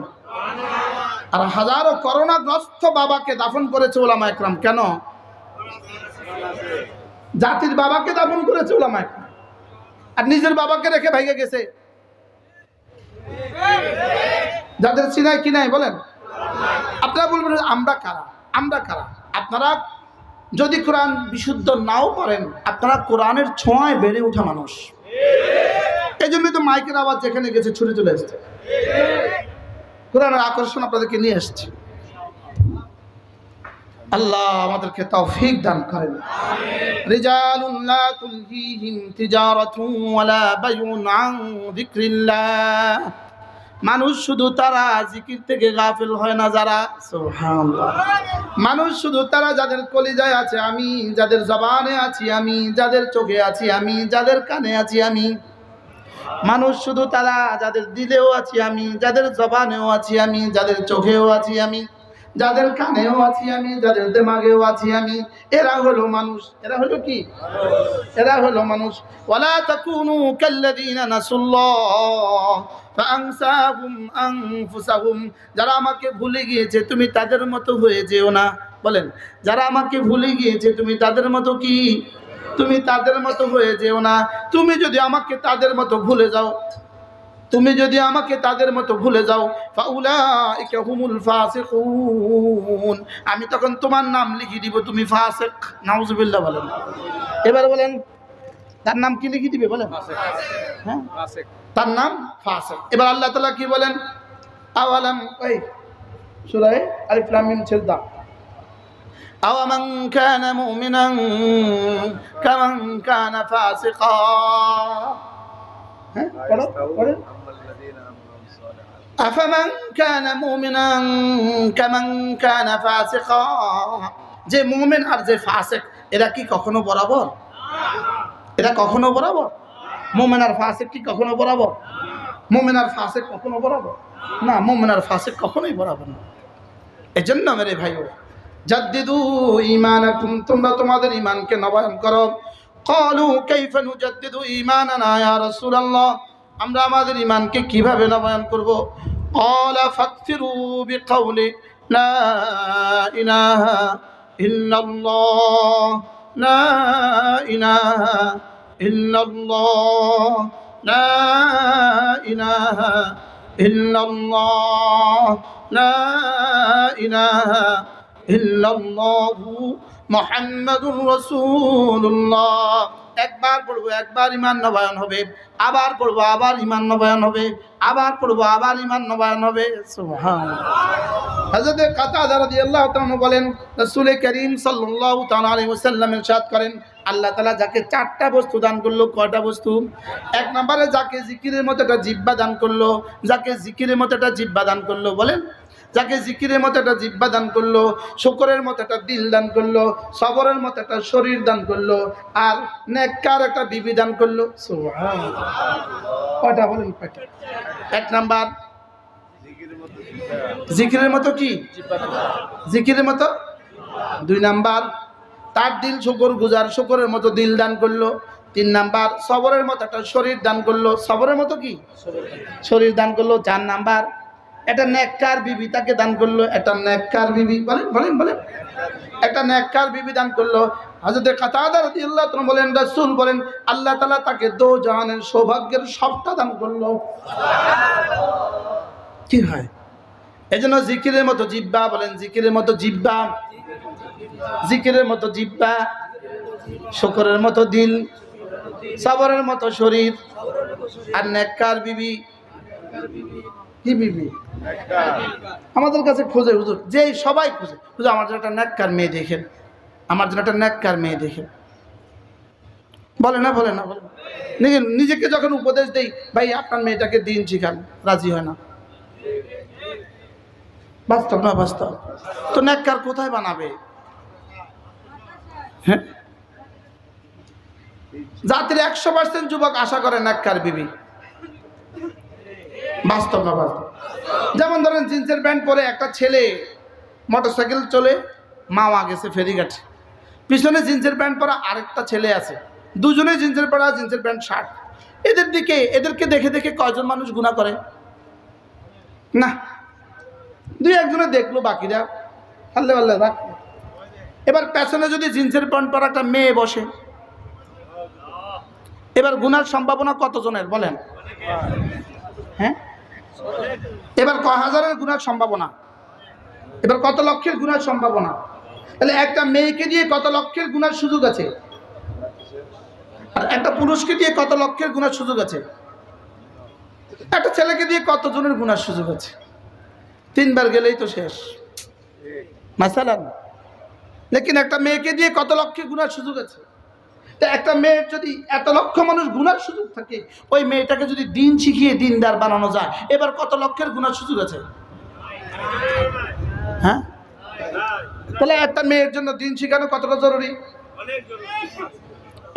আর হাজারো করোনাগ্রস্ত বাবাকে দাফন করেছে উলামা একরাম। কেন? জাতির বাবাকে দাফন করেছে উলামা একরাম, আর নিজের বাবাকে রেখে ভাইগে গেছে। যাদের চিনাই কি নাই বলেন? আপনারা বলবেন আমরা কারা, আমরা কারা? আপনারা যদি কোরআন বিশুদ্ধ নাও পারেন, আপনারা কোরআনের ছোঁয়ায় বেড়ে ওঠা মানুষ। এই জন্যই তো মাইকের আওয়াজ যেখানে গেছে ছুটে চলে এসছে, কোরআনের আকর্ষণ আপনাদেরকে নিয়ে এসছে। আল্লাহ আমাদেরকে তৌফিক দান করেন। রিজালুন লা তুলহিহিম তিজারাতুন ওয়ালা বাইউন আন যিকরিল্লাহ। মানুষ শুধু তারা জিকির থেকে গাফিল হয় না যারা, সুবহানাল্লাহ। মানুষ শুধু তারা যাদের কলিজায় আছে আমি, যাদের জবানে আছি আমি, যাদের চোখে আছি আমি, যাদের কানে আছি আমি। মানুষ শুধু তারা যাদের দিলেও আছি আমি, যাদের জবানেও আছি আমি, যাদের চোখেও আছি আমি, যাদের কানেও আছি আমি, যাদের দিমাগেও আছি আমি। এরা হলো মানুষ। এরা হলো কি? এরা হলো মানুষ। ওয়ালা তাকুনু কাল্লাযীনা নাসুল্লাহ ফাআনসাহুম আনফুসাহুম। যারা আমাকে ভুলে গিয়েছে তুমি তাদের মতো হয়ে যেও না। বলেন, যারা আমাকে ভুলে গিয়েছে তুমি তাদের মতো কি? তুমি তাদের মতো হয়ে যেও না। তুমি যদি আমাকে তাদের মতো ভুলে যাও, তুমি যদি আমাকে তাদের মতো ভুলে যাও, ফাউলাইকা হুমুল ফাসিকুন, আমি তখন তোমার নাম লিখে দিব তুমি ফাসিক। নাউজুবিল্লাহ বলেন। এবার বলেন তার নাম কি লিখে দিবে? বলেন হ্যাঁ, তার নাম ফাসিক। এবার আল্লাহ তাআলা কি বলেন? আওয়ালাম ওই সূরা আলিফ লাম মিম সিজদা, আওয়ামান কানা মুমিনান কামান কানা ফাসিকা। হ্যাঁ পড়ো পড়ো। আফামান কানা মুমিনান কামান কানা ফাসিকা। যে মুমিন আর যে ফাসিক এরা কি কখনো বরাবর? এরা কখনো বরাবর? মুমিন আর ফাসিক কি কখনো বরাবর? মুমিন আর ফাসিক কখনো বরাবর না। মুমিন আর ফাসিক কখনোই বরাবর না। এজন্য মেরে ভাইও, জাদ্দিদু ঈমানাকুম, তোমরা তোমাদের ঈমানকে নবায়ন করো। ক্বালু কাইফা নুজাদ্দিদু ঈমানানা ইয়া রাসূলুল্লাহ, আমরা আমাদের ঈমানকে কিভাবে নবায়ন করব? ক্বালা ফাকফিরু বিকাউলি লা ইলাহা ইল্লাল্লাহ, লা ইলাহা ইল্লাল্লাহ, লা ইলাহা ইল্লাল্লাহ, লা ইলাহা ইল্লাল্লাহু মুহাম্মাদুর রাসূলুল্লাহ। একবার পড়বো একবার ঈমান নবায়ন হবে, আবার পড়বো আবার ঈমান নবায়ন হবে, আবার পড়বো আবার ঈমান নবায়ন হবে। সুবহানাল্লাহ। হযরত কাতাদা রাদিয়াল্লাহু তাআলা বলেন, রাসূল করিম সাল্লাল্লাহু তাআলা আলাইহি ওয়াসাল্লাম ইরশাদ করেন, আল্লাহ তাআলা যাকে চারটা বস্তু দান করলো। কয়টা বস্তু? এক নম্বরে যাকে জিকিরের মতো একটা জিহ্বা দান করলো। যাকে জিকিরের মতো একটা জিহ্বা দান করলো, বলেন, যাকে জিকিরের মতো একটা জিহ্বা দান করলো, শুকরের মতো একটা দিল দান করলো, সবরের মতো একটা শরীর দান করলো, আর নেককার একটা বিবি দান করলো। সুবহানাল্লাহ। কয়টা বলেন? কয়টা? এক নাম্বার জিকিরের মতো কি? জিকিরের মতো। দুই নাম্বার তার দিল শুকর গুজার, শুকরের মতো দিল দান করলো। তিন নাম্বার সবরের মতো একটা শরীর দান করলো, সবরের মতো কি? শরীর দান করলো। চার নাম্বার একটা নেককার বিবি তাকে দান করলো, একটা নেককার বিবি, বলেন বলেন বলেন, একটা নেককার বিবি দান করলো। হযরত কাতাদা রাদিয়াল্লাহু তাআলা বলেন, রাসূল বলেন, আল্লাহ তাআলা তাকে দো জাহানের সৌভাগ্যের সবটা দান করলো। কি হয়? এজন্য জিকিরের মতো জিহ্বা, বলেন জিকিরের মতো জিহ্বা, জিকিরের মতো জিহ্বা, শুকরের মতো দিল, সবরের মতো শরীর, আর নেককার বিবি। কি বিবি? আমাদের কাছে খোঁজে হুজুর, যে সবাই খোঁজে, হুজুর আমার জন্য একটা নেককার মেয়ে দেখেন, আমার জন্য একটা নেককার মেয়ে দেখেন। বলে না বলে না বলে না। নিজেকে যখন উপদেশ দেই, ভাই আপনার মেয়েটাকে দিন শিখান, রাজি হয় না। বাস্তব না বাস্তব? তো নেককার কোথায় বানাবে? হ্যাঁ, জাতির 100% যুবক আশা করে নেককার বিবি। বাস্তব না বাস্তব? যেমন ধরেন জিন্সের প্যান্ট পরে একটা ছেলে মোটরসাইকেল চলে, মাওয়া গেছে ফেরিঘাটে, পিছনে জিন্সের প্যান্ট পরা আরেকটা ছেলে আছে, দুজনে জিন্সের পরা, জিন্সের প্যান্ট শার্ট। এদেরকে দেখে দেখে কয়জন মানুষ গুনাহ করে? না, দুই একজনে দেখলো, বাকিরা হাল্লে পাল্লে রাখলো। এবার পেছনে যদি জিন্সের প্যান্ট পরা একটা মেয়ে বসে, এবার গুনার সম্ভাবনা কতজনের বলেন? হ্যাঁ, এবার কয় হাজারের গুনার সম্ভাবনা, এবার কত লক্ষের গুনার সম্ভাবনা। তাহলে একটা মেয়েকে দিয়ে কত লক্ষের গুনার সুযোগ আছে, আর একটা পুরুষকে দিয়ে কত লক্ষের গুনার সুযোগ আছে, একটা ছেলেকে দিয়ে কতজনের গুনার সুযোগ আছে। 3 বার গেলেই তো শেষ মাসালান। লেকিন একটা মেয়েকে দিয়ে কত লক্ষের গুনার সুযোগ আছে। তা একটা মেয়ের যদি এত লক্ষ মানুষ গুনার সুযোগ থাকে, ওই মেয়েটাকে যদি দিন শিখিয়ে দিনদার বানানো যায়, এবার কত লক্ষের গুনার সুযোগ আছে। হ্যাঁ, তাহলে একটা মেয়ের জন্য দিন শিখানো কতটা জরুরি?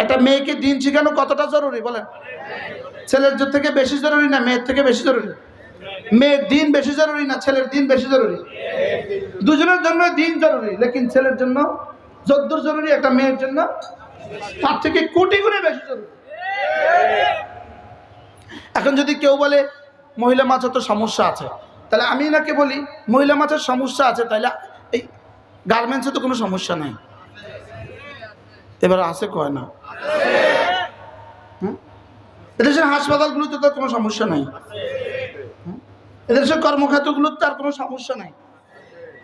একটা মেয়েকে দিন শিখানো কতটা জরুরি বলেন? ছেলের থেকে বেশি জরুরি না মেয়ের থেকে বেশি জরুরি? মেয়ের দিন বেশি জরুরি না ছেলের দিন বেশি জরুরি? দুজনের জন্য দিন জরুরি, লেকিন ছেলের জন্য যদ্দূর জরুরি, একটা মেয়ের জন্য তার থেকে কোটি গুণে বেশি জরুরি। এখন যদি কেউ বলে মহিলা মাছের তো সমস্যা আছে, তাহলে আমি নাকি বলি মহিলা মাছের সমস্যা আছে, তাহলে এই গার্মেন্টসে তো কোনো সমস্যা নাই। এবার আছে কয় না? এদেশের হাসপাতালগুলোতে তো কোনো সমস্যা নাই, এদেশের কর্মক্ষেত্রগুলোতে তার কোনো সমস্যা নাই।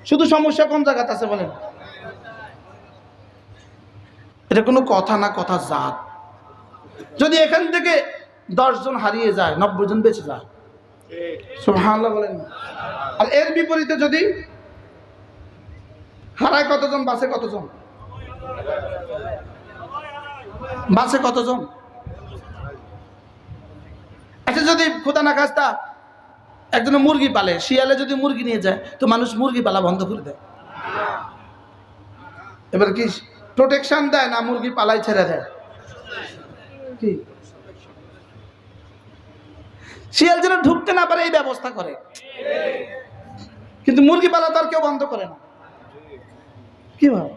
শুধু সমস্যা কোন জায়গাতে আছে বলেন? এটা কোনো কথা না, কথা জাত। যদি এখান থেকে 10 জন হারিয়ে যায়, 90 জন বেঁচে যায়, সুবহানাল্লাহ বলেন। আর এর বিপরীতে যদি হারায় কতজন, বাঁচে কতজন? বাঁচে কতজন? আচ্ছা, যদি খোদা না খাস্তা একজন মুরগি পালে, শিয়ালে যদি মুরগি নিয়ে যায়, তো মানুষ মুরগি পালা বন্ধ করে দেয়। এবার কি প্রোটেকশন দেয় না মুরগি পালাই ছেড়ে দেয়? কি শিয়াল যেন ঢুকতে না পারে এই ব্যবস্থা করে, কিন্তু মুরগি পালা তো আর কেউ বন্ধ করে না। কি ভাব?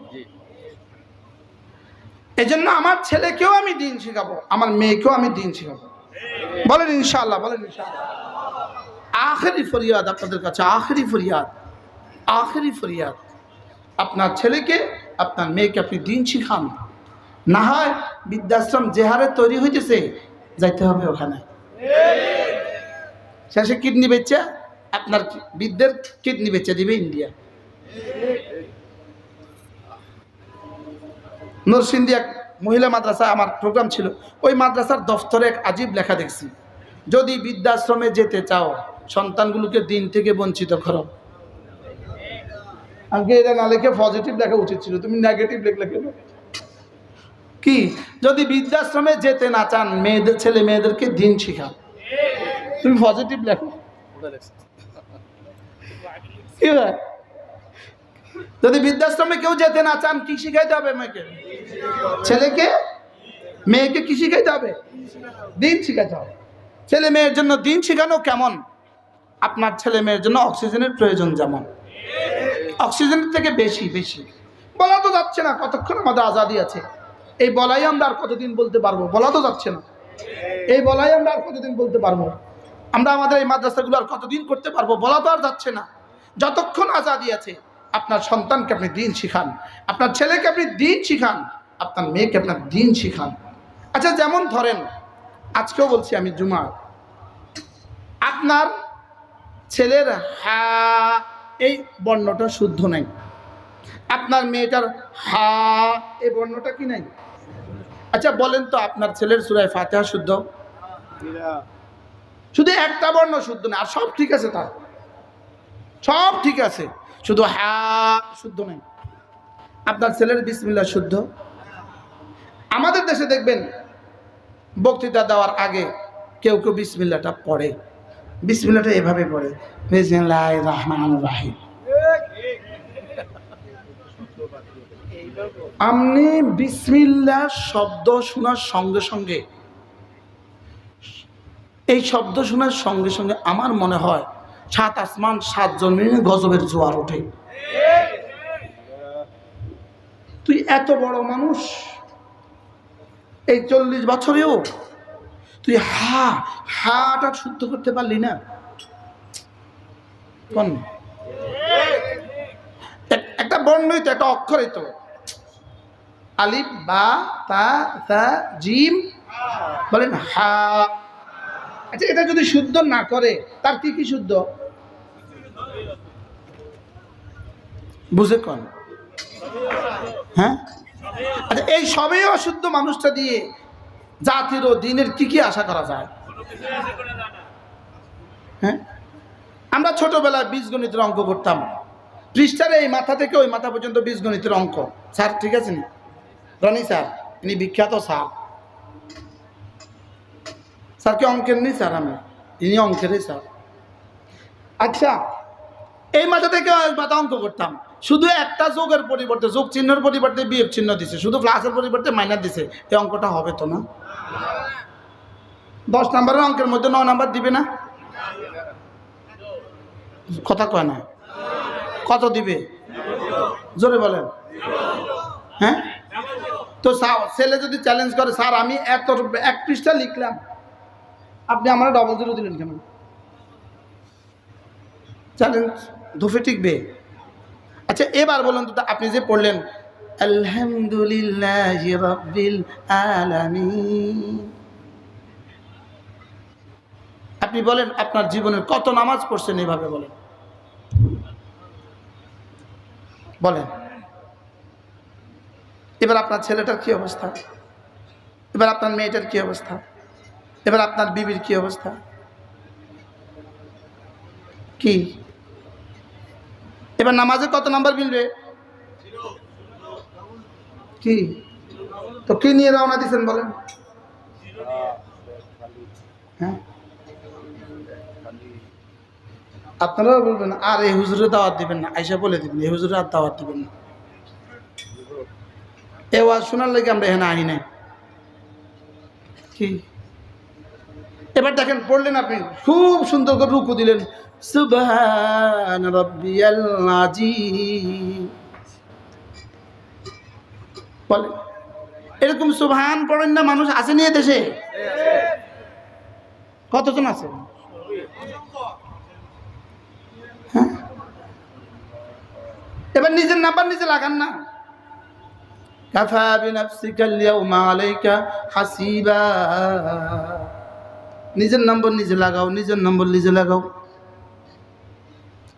এই জন্য আমার ছেলেকেও আমি দিন শিখাবো, আমার মেয়েকেও আমি দিন শিখাবো। বলেন ইনশাআল্লাহ, বলেন ইনশাআল্লাহ। আখেরি ফরিয়াদ আপনাদের কাছে, আখেরি ফরিয়াদ, আখেরি ফরিয়াদ, আপনার ছেলেকে আপনার মেয়েকে আপনি দিন শিখান। না হয় বৃদ্ধাশ্রম যে হারে তৈরি হইতেছে, যাইতে হবে ওখানে। শেষে কিডনি বেচে আপনার বৃদ্ধের কিডনি বেচে দিবে ইন্ডিয়া। নরসিংদী এক মহিলা মাদ্রাসা আমার প্রোগ্রাম ছিল, ওই মাদ্রাসার দফতরে এক আজীব লেখা দেখছি, যদি বৃদ্ধাশ্রমে যেতে চাও সন্তানগুলোকে দিন থেকে বঞ্চিত করো। আমাকে এটা না লিখে পজিটিভ লেখা উচিত ছিল, তুমি নেগেটিভ লিখলে কেন? কি যদি বৃদ্ধাশ্রমে যেতে না চান, মেয়েদের ছেলে মেয়েদেরকে দিন শিখাও, তুমি পজিটিভ লেখো। কি হয়? যদি বৃদ্ধাশ্রমে কেউ যেতে না চান, কি শিখাইতে হবে? মেয়েকে, ছেলেকে, মেয়েকে কি শিখাইতে হবে? দিন শিখাইতে হবে। ছেলে মেয়ের জন্য দিন শিখানো কেমন? আপনার ছেলে মেয়ের জন্য অক্সিজেনের প্রয়োজন, যেমন অক্সিজেনের থেকে বেশি বেশি। বলা তো যাচ্ছে না কতক্ষণ আমাদের আজাদি আছে, এই বলাই আমরা আর কতদিন বলতে পারবো? বলা তো যাচ্ছে না, এই বলাই আমরা আর কতদিন বলতে পারবো? আমরা আমাদের এই মাদ্রাসাগুলো আর কতদিন করতে পারবো? বলা তো আর যাচ্ছে না। যতক্ষণ আজাদি আছে আপনার সন্তানকে আপনি দিন শিখান, আপনার ছেলেকে আপনি দিন শিখান, আপনার মেয়েকে আপনার দিন শিখান। আচ্ছা, যেমন ধরেন আজকেও বলছি আমি, জুমা, আপনার ছেলের হা এই বর্ণটা শুদ্ধ নাই, আপনার মেয়েটার হা এই বর্ণটা কি নাই? আচ্ছা বলেন তো, আপনার ছেলের সূরা ফাতিহা শুদ্ধ? শুধু একটা বর্ণ শুদ্ধ না, আর সব ঠিক আছে, তার সব ঠিক আছে, শুধু হা শুদ্ধ নাই। আপনার ছেলের বিসমিল্লাহ শুদ্ধ? আমাদের দেশে দেখবেন বক্তৃতা দেওয়ার আগে কেউ কেউ বিসমিল্লাহটা পড়ে, বিসমিল্লাহটা এভাবে পড়ে, বিসমিল্লাহির রহমানির রহিম। আপনি বিসমিল্লাহ শব্দ শোনার সঙ্গে সঙ্গে, এই শব্দ শোনার সঙ্গে সঙ্গে আমার মনে হয় 7 আসমান 7 জমিনে গজবের জোয়ার ওঠে। তুই এত বড় মানুষ, এই 40 বছরেও তুই হাটা শুদ্ধ করতে পারলি না। কোন একটা বর্ণই তো, একটা অক্ষরই তো, আলিফ বা তা তা জিম বলেন হা। আচ্ছা, এটা যদি শুদ্ধ না করে তার কি কি শুদ্ধ বুঝে কোন? হ্যাঁ, আচ্ছা, এই সবই অশুদ্ধ মানুষটা দিয়ে জাতির ও দিনের কি কি আশা করা যায়? হ্যাঁ, আমরা ছোটবেলায় বীজগণিতের অঙ্ক করতাম, পৃষ্ঠার এই মাথা থেকে ওই মাথা পর্যন্ত বীজগণিতের অঙ্ক। স্যার ঠিক আছে না? রনি স্যার, ইনি বিখ্যাত স্যার। স্যার কি অঙ্কের নেই? স্যার আমি, ইনি অঙ্কেরই স্যার। আচ্ছা, এই মাথা থেকে ওই মাথা অঙ্ক করতাম, শুধু একটা যোগের পরিবর্তে, যোগ চিহ্নের পরিবর্তে বিয়োগ চিহ্ন দিছে, শুধু প্লাসের পরিবর্তে মাইনাস দিছে, এই অঙ্কটা হবে তো না? 10 নম্বরের অঙ্কের মধ্যে 9 নাম্বার দিবে না? কথা কয় না। কত দিবে জোরে বলেন? হ্যাঁ, তো ছেলে যদি চ্যালেঞ্জ করে, স্যার আমি এত 1 পৃষ্ঠা লিখলাম, আপনি আমরা ডবল 0 দিলেন কেন? চ্যালেঞ্জ ধুফে টিকবে? আচ্ছা, এবার বলুন তো, আপনি যে পড়লেন আলহামদুলিল্লাহি রাব্বিল আলামিন, আপনি বলেন আপনার জীবনের কত নামাজ পড়ছেন এইভাবে? বলেন বলেন। এবার আপনার ছেলেটার কি অবস্থা? এবার আপনার মেয়েটার কি অবস্থা? এবার আপনার বিবির কি অবস্থা? কি এবার নামাজে কত নাম্বার মিলবে? কি তো কি নিয়ে রওনা দিচ্ছেন বলেন? হ্যাঁ, আপনারাও বলবেন আর এই হুজুরে দাওয়াত দিবেন না, আইসা বলে দিবেন এই হুজুরে আর দাওয়াত দিবেন না। এ ওয়াজ শোনার লাগে আমরা এখানে আহি নাই। কি এবার দেখেন, পড়লেন আপনি, খুব সুন্দর করে রুকু দিলেন, সুবহান রাব্বিয়াল আযীম বলেন। এরকম সুবহান পড়েন না মানুষ আছে নিয়ে দেশে? কতজন আছে? হ্যাঁ, এবার নিজের নাম্বার নিজে লাগান না। কাফা বিনাফসিকাল ইয়াউমা আলাইকা হাসিবা, নিজের নম্বর নিজে লাগাও, নিজের নম্বর নিজে লাগাও।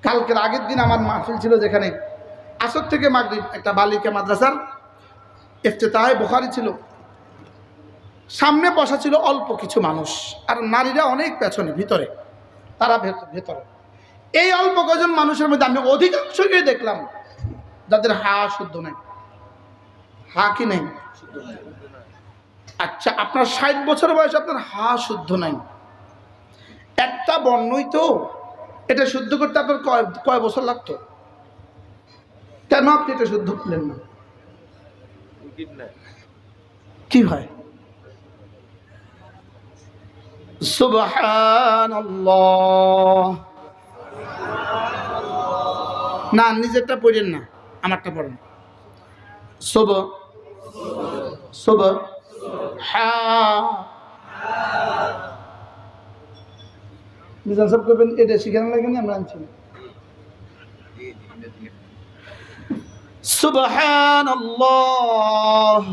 কালকের আগের দিন আমার মাহফিল ছিল, যেখানে আসর থেকে মাগরিব একটা বালিকা মাদ্রাসার ইফতেতাহে বুখারী ছিল। সামনে বসা ছিল অল্প কিছু মানুষ, আর নারীরা অনেক পেছনে ভিতরে, তারা ভেতরে। এই অল্প কজন মানুষের মধ্যে আমি অধিকাংশকে দেখলাম যাদের হা শুদ্ধ নাই। হা কি নেই? আচ্ছা, আপনার 60 বছর বয়স, আপনার হা শুদ্ধ নাই, একটা বর্ণই তো, এটা শুদ্ধ করতে আপনার কয় বছর লাগতো? কেন আপনি এটা শুদ্ধ করলেন না? কি হয়? সুবহানাল্লাহ। না, নিজেরটা পড়েন না, আমারটা পড়েন। সুব সুব হা, মিজান সব করবেন, এটা শিখানো লাগে না, আমরা আনছি। সুবহানাল্লাহ।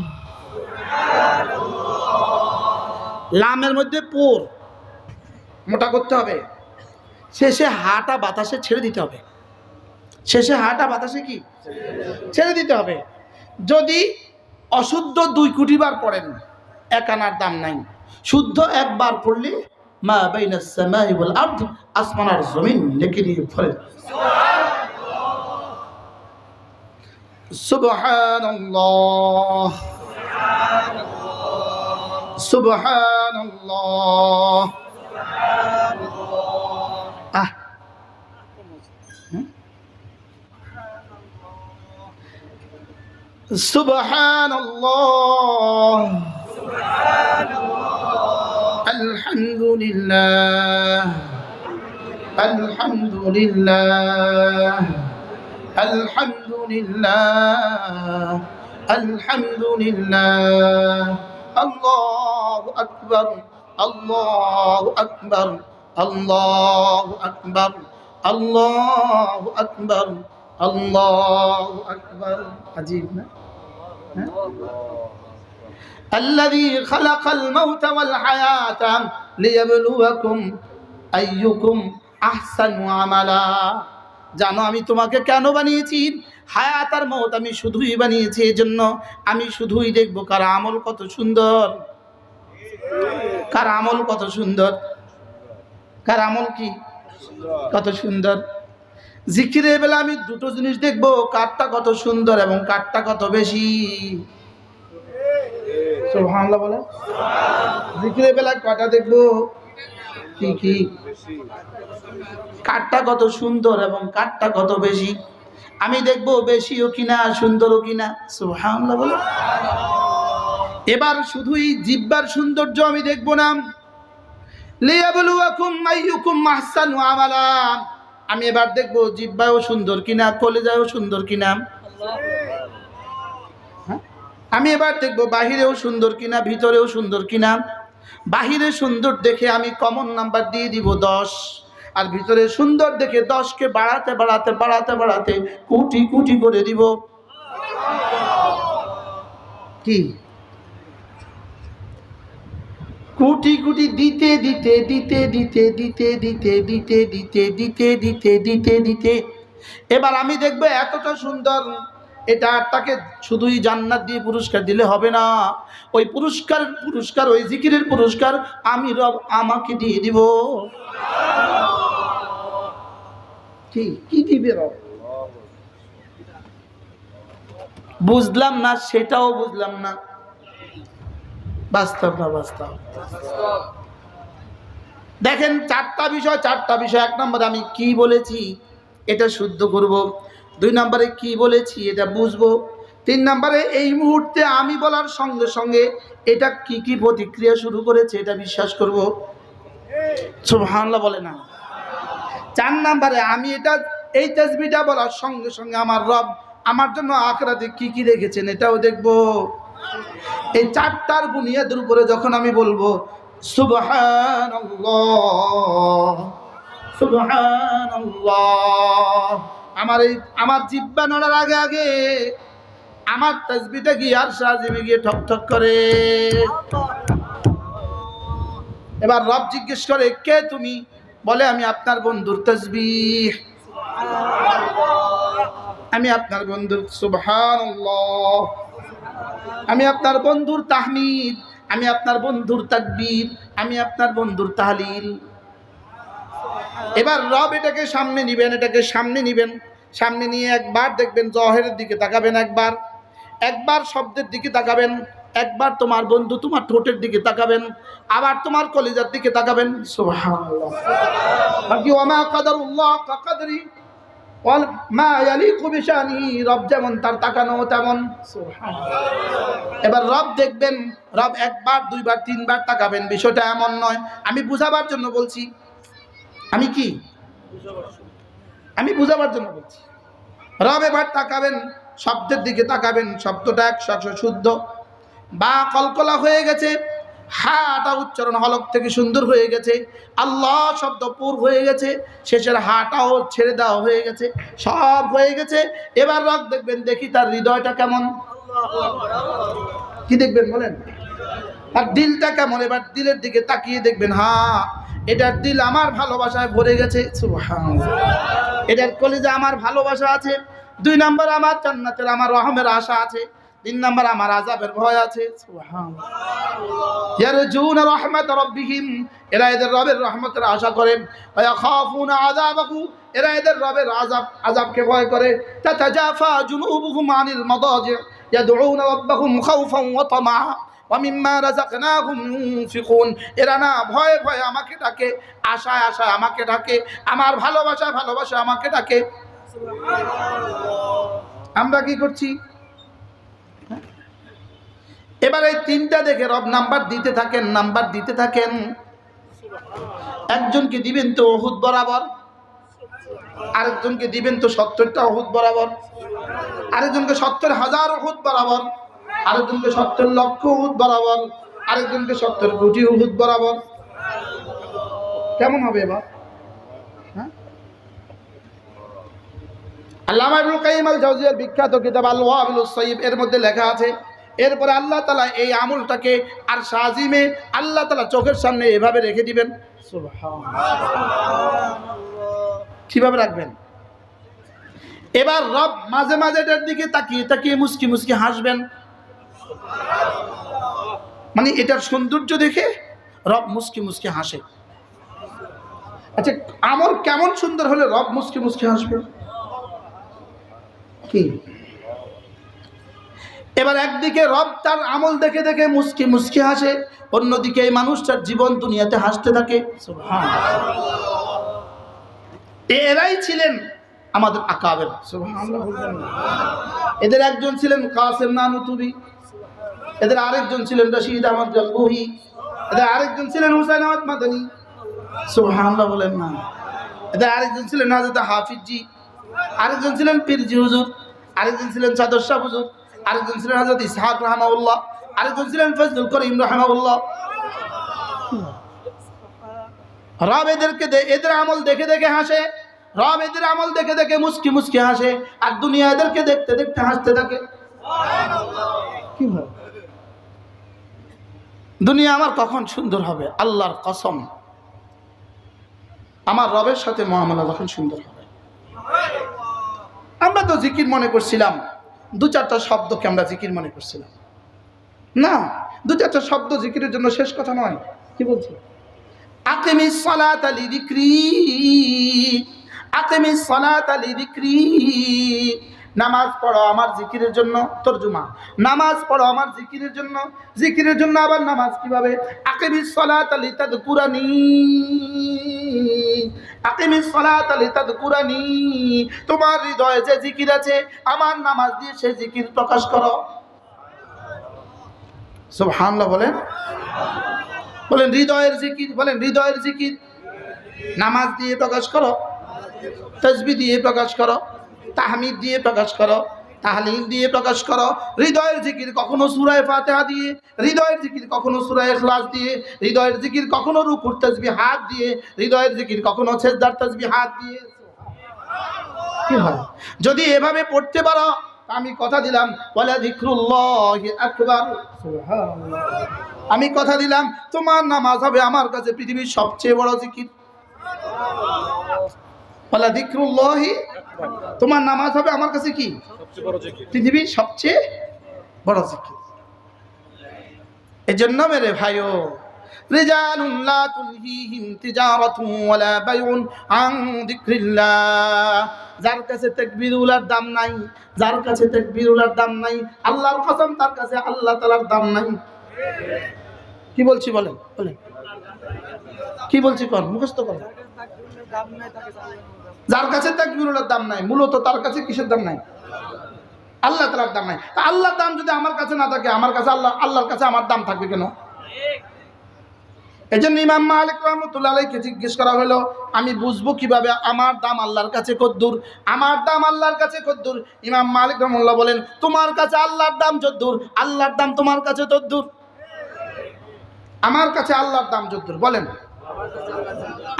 লামের মধ্যে পুর মোটা করতে হবে, শেষে হাটা বাতাসে ছেড়ে দিতে হবে। শেষে হাটা বাতাসে কি ছেড়ে দিতে হবে। যদি অশুদ্ধ 2 কোটি বার পড়েন, 1 আনার দাম নাই। শুদ্ধ একবার পড়লে মা বাইনাস সামাই ওয়াল আরদ, আসমান আর জমিন নেকি দিয়ে ভরে। সুবহানাল্লাহ সুবহানাল্লাহ। সুবহানাল্লাহ, আলহামদুলিল্লাহ, আলহামদুলিল্লাহ, আলহামদুলিল্লাহ, আলহামদুলিল্লাহ। আল্লাহু আকবার, আল্লাহু আকবার, আল্লাহু আকবার, আল্লাহু আকবার, আল্লাহু আকবার। আজীব না? الذي خلق الموت والحياة ليبلوكم أيكم أحسن عملا। জানো আমি তোমাকে কেন বানিয়েছি? হায়াত আর মওত আমি শুধুই বানিয়েছি এজন্য আমি শুধুই দেখব কার আমল কত সুন্দর, কার আমল কত সুন্দর, কার আমল কি কত সুন্দর। জিকিরের বেলা আমি দুটো জিনিস দেখব, কারটা কত সুন্দর এবং কারটা কত বেশি। সুবহানাল্লাহ বলে। জিকিরের বেলা কয়টা দেখব? কি কি? কারটা কত সুন্দর এবং কারটা কত বেশি। আমি দেখব বেশিও কিনা সুন্দরও কিনা। সুবহানাল্লাহ বলে। এবার শুধুই জিহ্বার সৌন্দর্য আমি দেখব না, লিয়াবলুয়াকুম আইয়ুকুম আহসানু আমালা। আমি এবার দেখব জিহ্বাও সুন্দর কিনা, কলিজাও সুন্দর কিনা। আমি এবার দেখব বাহিরেও সুন্দর কিনা, ভিতরেও সুন্দর কিনা। বাহিরে সুন্দর দেখে আমি কমন নাম্বার দিয়ে দিব 10, আর ভিতরে সুন্দর দেখে 10কে বাড়াতে বাড়াতে বাড়াতে বাড়াতে কোটি কোটি করে দিব। কি কোটি কোটি দিতে দিতে দিতে দিতে দিতে দিতে দিতে দিতে দিতে দিতে দিতে দিতে এবার আমি দেখব এতটা সুন্দর, এটা তাকে শুধুই জান্নাত দিয়ে পুরস্কার দিলে হবে না। ওই পুরস্কার ওই জিকিরের পুরস্কার আমি রব আমাকে দিয়ে দিব। কি দিবে রব? বুঝলাম না, সেটাও বুঝলাম না। বাস্তব না বাস্তব? দেখেন চারটা বিষয়। 1 নম্বরে আমি কি বলেছি এটা শুদ্ধ করব, 2 নম্বরে কি বলেছি এটা বুঝবো, 3 নম্বরে এই মুহূর্তে আমি বলার সঙ্গে সঙ্গে এটা কি কি প্রতিক্রিয়া শুরু করেছে এটা বিশ্বাস করব। সুবহানাল্লাহ বলে না? 4 নম্বরে আমি এই তাসবিহটা বলার সঙ্গে সঙ্গে আমার রব আমার জন্য আখিরাতে কি কি রেখেছেন এটাও দেখব। এই 4টার বুনিয়াদের উপরে যখন আমি বলবো সুবহানাল্লাহ সুবহানাল্লাহ, আমার জিহ্বা নড়ার আগে আগে আমার তাসবিহটা গিয়ে আর সাজিমে গিয়ে ঠক ঠক করে। এবার রব জিজ্ঞেস করে কে তুমি? বলে আমি আপনার বন্ধুর তাসবিহ, আমি আপনার বন্ধুর সুবহানাল্লাহ, আমি আপনার বন্ধুর তাহমিদ, আমি আপনার বন্ধুর তাকবীর, আমি আপনার বন্ধুর তাহলিল। এবার রব এটাকে সামনে নিবেন, সামনে নিয়ে একবার দেখবেন জহেরের দিকে তাকাবেন, একবার শব্দের দিকে তাকাবেন, একবার তোমার বন্ধু তোমার ঠোঁটের দিকে তাকাবেন, আবার তোমার কলিজার দিকে তাকাবেন। সুবহানাল্লাহ। বাকি ওমা কাদারুল্লাহ কাকদরি ওয়াল মা ইয়ালিকু বিশানি, রব যেমন তার তাকানো তেমন। সুবহানাল্লাহ। এবার রব দেখবেন, রব একবার দুইবার তিনবার তাকাবেন, বিষয়টা এমন নয়। আমি বুঝাবার জন্য বলছি, আমি বুঝাবার জন্য বলছি। রব এবার তাকাবেন, শব্দের দিকে তাকাবেন, শব্দটা 100 শুদ্ধ, বা কলকলা হয়ে গেছে, হাটা উচ্চারণ হলক থেকে সুন্দর হয়ে গেছে, আল্লাহ শব্দ পুর হয়ে গেছে, শেষের হাটাও ছেড়ে দেওয়া হয়ে গেছে, সব হয়ে গেছে। এবার রব দেখবেন, দেখি তার হৃদয়টা কেমন। কি দেখবেন বলেন? আর দিলটা কেমন? এবার দিলের দিকে তাকিয়ে দেখবেন, হ্যাঁ এটার দিল আমার ভালোবাসায় ভরে গেছে। সুবহানাল্লাহ। এটার কলিজা আমার ভালোবাসা আছে। 2 নম্বর আমার জান্নাতের আমার রহমের আশা আছে। 3 নম্বর আমার আযাবের ভয় আছে। সুবহানাল্লাহ। ইয়ারজুনা রাহমাত রাব্বিহিম, এরা এদের রবের রহমতের আশা করে। ওয়া ইয়াখাফুনা আযাবাহু, এরা এদের রবের আযাবকে ভয় করে। তাতাজাফা জুনুবুহুম আনিল মাদাজি ইয়াদউনা রাব্বাহুম খাওফান ওয়া তামআ ওয়া মিম্মা রাযাকনাহুম ইউনফিকুন, এরা না ভয়ে ভয়ে আমাকে ডাকে, আশায় আশায় আমাকে ডাকে, আমার ভালোবাসায় ভালোবাসা আমাকে ডাকে। আমরা কি করছি? এবার এই 3টা দেখে রব নাম্বার দিতে থাকেন। একজনকে দিবেন তো উহুদ বরাবর, আরেকজনকে দিবেন তো 70টা উহুদ বরাবর, আরেকজনকে 70,000 উহুদ বরাবর, আরেকজনকে 70 লক্ষ উহুদ বরাবর, আরেকজনকে 70 কোটি উহুদ বরাবর। কেমন হবে এবার? আল্লামা ইবনুল কাইয়িম আল জাওজিয়ার বিখ্যাত কিতাব আল ওয়াবিলুস সাইয়্যিব এর মধ্যে লেখা আছে, এরপরে আল্লাহ তাআলা এই আমলটাকে আর শাজিমে আল্লাহ তাআলা চোখের সামনে এভাবে রেখে দিবেন। সুবহানাল্লাহ। কিভাবে রাখবেন? এবার রব মাঝে মাঝে এটার দিকে তাকিয়ে তাকিয়ে মুস্কি মুস্কি হাসবেন। মানে এটার সৌন্দর্য দেখে রব মুস্কি মুস্কি হাসে। আচ্ছা, আমল কেমন সুন্দর হলে রব মুস্কি মুস্কি হাসবে? কি এবার একদিকে রব তার আমল দেখে দেখে মুস্কি মুস্কি হাসে, অন্যদিকে এই মানুষটার জীবন দুনিয়াতে হাসতে থাকে। সুবহানাল্লাহ। এরাই ছিলেন আমাদের আকাবের। সুবহানাল্লাহ। এদের একজন ছিলেন কাসেম নানুতুবি, এদের আরেকজন ছিলেন রশিদ আহমদ গঙ্গুহি, এদের আরেকজন ছিলেন হুসাইন আহমদ মাদানী। সুবহানাল্লাহ বলেন না। এদের আরেকজন ছিলেন হযরত হাফিজজি, আরেকজন ছিলেন পীরজি হুজুর, আরেকজন ছিলেন চাদর শাহ হুজুর, আরেকজন ছিলেন হযরত ইসহাক রাহমাহুল্লাহ, আরেকজন ছিলেন ফজলুল করিম রাহমাহুল্লাহ। রব এদের আমল দেখে দেখে হাসে, রব এদের আমল দেখে দেখে মুস্কি মুস্কি হাসে, আর দুনিয়া এদেরকে দেখতে দেখতে হাসতে থাকে। কি হয়? দুনিয়া আমার কখন সুন্দর হবে? আল্লাহর কসম, আমার রবের সাথে মুআমালা যখন সুন্দর হবে। আমরা তো জিকির মনে করছিলাম, দু চারটা শব্দকে আমরা জিকির মনে করছিলাম না। দু চারটা শব্দ জিকিরের জন্য শেষ কথা নয়। কি বলছি? আকিমিস সালাতা লিযিকরি, আকিমিস সালাতা লিযিকরি। নামাজ পড়ো আমার জিকিরের জন্য। তরজমা, নামাজ পড়ো আমার জিকিরের জন্য। জিকিরের জন্য আবার নামাজ কিভাবে? আকিমিস সালাতা লিতাযকুরানি, আকিমিস সালাতা লিতাযকুরানি। তোমার হৃদয়ে যে জিকির আছে আমার নামাজ দিয়ে সেই জিকির প্রকাশ করো। সুবহানাল্লাহ বলেন, বলেন হৃদয়ের জিকির, বলেন হৃদয়ের জিকির নামাজ দিয়ে প্রকাশ করো, তাসবিহ দিয়ে প্রকাশ করো, তাহমিদ দিয়ে প্রকাশ করো, তাহলিল দিয়ে প্রকাশ করো। হৃদয়ের জিকির কখনো সূরা ফাতিহা দিয়ে, হৃদয়ের জিকির কখনো সূরা ইখলাস দিয়ে, হৃদয়ের জিকির কখনো রুকুর তাসবিহাত দিয়ে, হৃদয়ের জিকির কখনো সিজদার তাসবিহাত দিয়ে। কি হয় যদি এভাবে পড়তে পারো? আমি কথা দিলাম ওয়ালা যিকরুল্লাহি আকবার। সুবহানাল্লাহ। আমি কথা দিলাম তোমার নামাজ হবে আমার কাছে পৃথিবীর সবচেয়ে বড় জিকির। ওয়ালা যিকরুল্লাহি, তোমার নামাজ হবে আমার কাছে কি? সবচেয়ে বড় জিকির, পৃথিবীর সবচেয়ে বড় জিকির। এজন্য মেরে ভাইও, রিজালুন লা তুলহিহিম তিজারাতুন ওয়ালা বাইউন আন যিকরিল্লাহ। যার কাছে তাকবীরুলার দাম নাই, যার কাছে তাকবীরুলার দাম নাই, আল্লাহর কসম তার কাছে আল্লাহ তাআলার দাম নাই। কি বলছি বলেন, বলেন কি বলছি? কোন মুখস্থ করেন। যার কাছে তাকবীরুলার দাম নাই, মূলত তার কাছে কিসের দাম নাই? আল্লাহ তাআলার দাম নাই। তা আল্লাহর দাম যদি আমার কাছে না থাকে, আমার কাছে আল্লাহর কাছে আমার দাম থাকবে কেন? এজন্য ইমাম মালিক রাহমাতুল্লাহ আলাইহিকে জিজ্ঞেস করা হলো, আমি বুঝবো কিভাবে আমার দাম আল্লাহর কাছে কদ্দুর? আমার দাম আল্লাহর কাছে কদ্দুর? ইমাম মালিক রাহমাতুল্লাহ বলেন, তোমার কাছে আল্লাহর দাম যদ্দুর, আল্লাহর দাম তোমার কাছে তদ্দুর। আমার কাছে আল্লাহর দাম যদ্দুর, বলেন।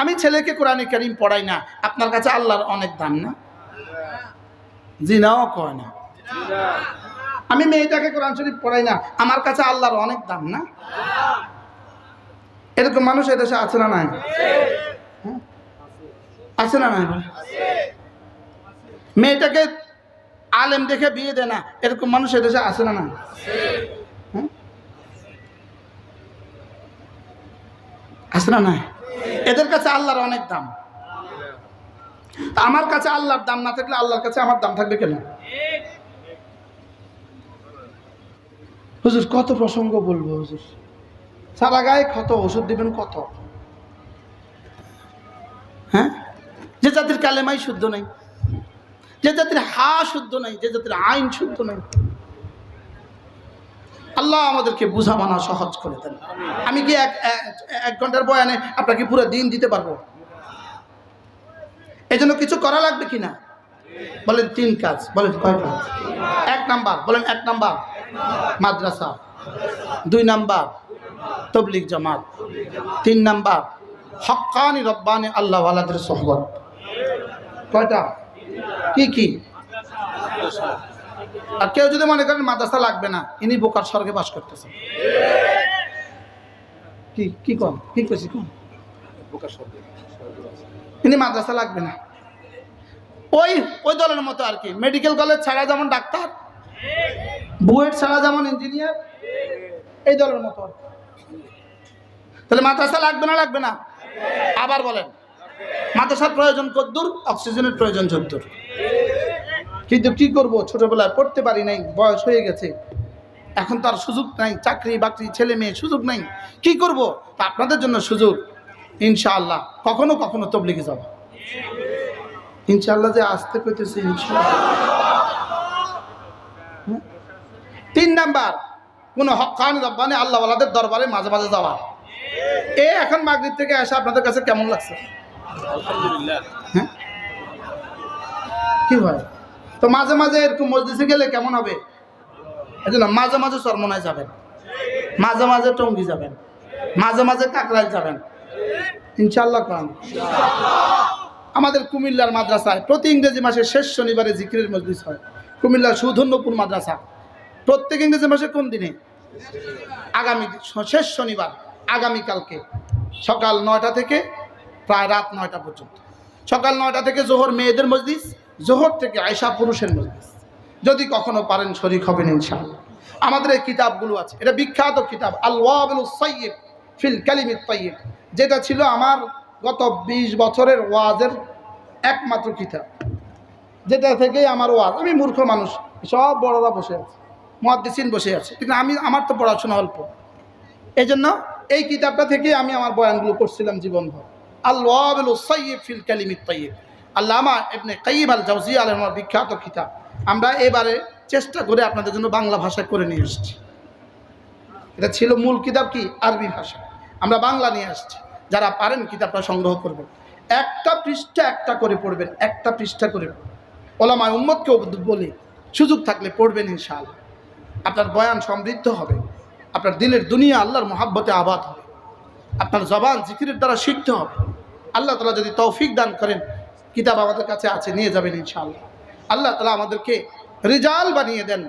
আমি ছেলেকে কোরআনে কারীম পড়াই না, আপনার কাছে আল্লাহর অনেক দাম না? জিনাও কয় না। আমি মেয়েটাকে কোরআন শরীফ পড়াই না, আমার কাছে আল্লাহর অনেক দাম না? এরকম মানুষ এদেশে আছে না নাই? আছে না নাই? মেয়েটাকে আলেম দেখে বিয়ে দেয় না, এরকম মানুষ এদেশে আছে না নাই? আছে না নাই? এদের কাছে আল্লাহর অনেক দাম। আমার কাছে আল্লাহর দাম না থাকলে আল্লাহর কাছে আমার দাম থাকবে কেন? হুজুর কত প্রসঙ্গ বলবো হুজুর, সারা গায়ে ক্ষত, ওষুধ দিবেন কত? হ্যাঁ, যে জাতির কালেমাই শুদ্ধ নাই, যে জাতির হা শুদ্ধ নাই, যে জাতির আইন শুদ্ধ নাই, আল্লাহ আমাদেরকে বুঝা মানা সহজ করে দেন। আমি কি এক ঘন্টার বয়ানে আপনাকে পুরো দিন দিতে পারবো? এই জন্য কিছু করা লাগবে কিনা? বলেন 3 কাজ। বলেন কয় কাজ? 1 নাম্বার, বলেন 1 নাম্বার মাদ্রাসা, 2 নাম্বার তবলিগ জামাত, 3 নাম্বার হক্কানি রব্বানি আল্লাহ ওয়ালাদের সোহবত। কয়টা? কি কি? আর কেউ যদি মনে করেন মাদ্রাসা লাগবে না, ইনি বোকার স্বর্গে বাস করতেছেন। কি কম কি করছি কম, ইনি মাদ্রাসা লাগবে না, ওই ওই দলের মতো আর কি। মেডিকেল কলেজ ছাড়া যেমন ডাক্তার, বুয়েট ছাড়া যেমন ইঞ্জিনিয়ার, এই দলের মতো। তাহলে মাদ্রাসা লাগবে না লাগবে না? আবার বলেন, মাদ্রাসার প্রয়োজন কদ্দূর, অক্সিজেনের প্রয়োজন যদ্দূর। কিন্তু কি করব, ছোটবেলায় পড়তে পারি নাই, বয়স হয়ে গেছে, এখন তার সুযোগ নাই, চাকরি বাকরি ছেলে মেয়ে সুযোগ নাই, কি করব? তা আপনাদের জন্য সুযোগ, ইনশাআল্লাহ কখনো কখনো তবলিগে যাব। ইনশাআল্লাহ যে আসতে পেতেছি ইনশাআল্লাহ। 3 নাম্বার, কোন হক্কানি রব্বানি আল্লাহওয়ালাদের দরবারে মাঝে মাঝে যাওয়া। এখন মাগরিব থেকে আসা আপনাদের কাছে কেমন লাগছে? আলহামদুলিল্লাহ। হ্যাঁ, কি হয় তো মাঝে মাঝে এরকম মজলিসে গেলে কেমন হবে? এজন্য মাঝে মাঝে চরমনায় যাবেন, মাঝে মাঝে টঙ্গী যাবেন, মাঝে মাঝে কাকরাইল যাবেন, ইনশাআল্লাহ। কারণ আমাদের কুমিল্লার মাদ্রাসায় প্রতি ইংরেজি মাসের শেষ শনিবারে জিকিরের মজলিস হয়। কুমিল্লার সুধন্যপুর মাদ্রাসা প্রত্যেক ইংরেজি মাসের কোন দিনে? আগামী শেষ শনিবার, আগামীকালকে সকাল 9টা থেকে প্রায় রাত 9টা পর্যন্ত। সকাল 9টা থেকে জোহর মেয়েদের মজলিস, জোহর থেকে আয়েশা পুরুষের মজলিস। যদি কখনো পারেন শরীক হবেন ইনশাআল্লাহ। আমাদের এই কিতাবগুলো আছে, এটা বিখ্যাত কিতাব আল ওয়াবিলুস সাইয়্যিব ফিল কালিমিত তাইয়্যিব, যেটা ছিল আমার গত 20 বছরের ওয়াজের একমাত্র কিতাব, যেটা থেকেই আমার ওয়াজ। আমি মূর্খ মানুষ, সব বড়রা বসে আছে, মুহাদ্দিসিন বসে আছে, কিন্তু আমার তো পড়াশোনা অল্প, এই জন্য এই কিতাবটা থেকে আমি আমার বয়ানগুলো করছিলাম জীবনভর। আল ওয়াবিলুস সাইয়্যিব ফিল কালিমিত তাইয়্যিব, আল্লামা ইবনে কাইয়্যিম আল জাওজিয়া আলাইহির বিখ্যাত কিতাব। আমরা এবারে চেষ্টা করে আপনাদের জন্য বাংলা ভাষায় করে নিয়ে এসেছি। এটা ছিল মূল কিতাব কি আরবি ভাষা, আমরা বাংলা নিয়ে আসছি। যারা পারেন কিতাবটা সংগ্রহ করবেন, একটা পৃষ্ঠা একটা করে পড়বেন, একটা পৃষ্ঠা করে ওলামায়ে উম্মতকেও বলি সুযোগ থাকলে পড়বেন ইনশাআল্লাহ। আপনার বয়ান সমৃদ্ধ হবে, আপনার দিলের দুনিয়া আল্লাহর মহাব্বতে আবাদ হবে, আপনার জবান জিকিরের দ্বারা শিখতে হবে। আল্লাহ তাআলা যদি তৌফিক দান করেন, কিতাব আমাদের কাছে আছে, নিয়ে যাবেন ইনশাআল্লাহ। আল্লাহ তাআলা আমাদেরকে রিজাল বানিয়ে দেন,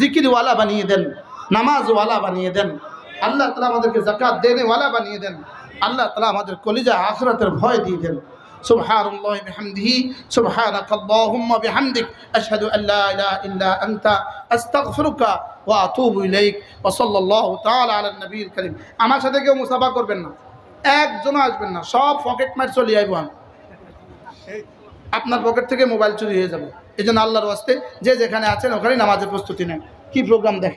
জিকিরওয়ালা বানিয়ে দেন, নামাজওয়ালা বানিয়ে দেন। আল্লাহ তাআলা আমাদেরকে যাকাত দেনেওয়ালা বানিয়ে দেন। আল্লাহ তাআলা আমাদের কলিজা আখিরাতের ভয় দিয়ে দেন। সুবহানাল্লাহি বিহামদিহি, সুবহানাকাল্লাহুম্মা বিহামদিক, আশহাদু আল্লা ইলাহা ইল্লা আনতা, আস্তাগফিরুকা ওয়া আতুবু ইলাইক, ওয়া সাল্লাল্লাহু তাআলা আলা নবিয়িল কারীম। আমার সাথে কেউ মুসাফা করবেন না, একজনও আসবেন না, সব পকেট মার চলে আইব। আপনার পকেট থেকে মোবাইল চুরি হয়ে যাবে। এই জন্য আল্লাহর ওয়াস্তে যে যেখানে আছেন ওখানে নামাজের প্রস্তুতি নেন। কি প্রোগ্রাম দেখেন।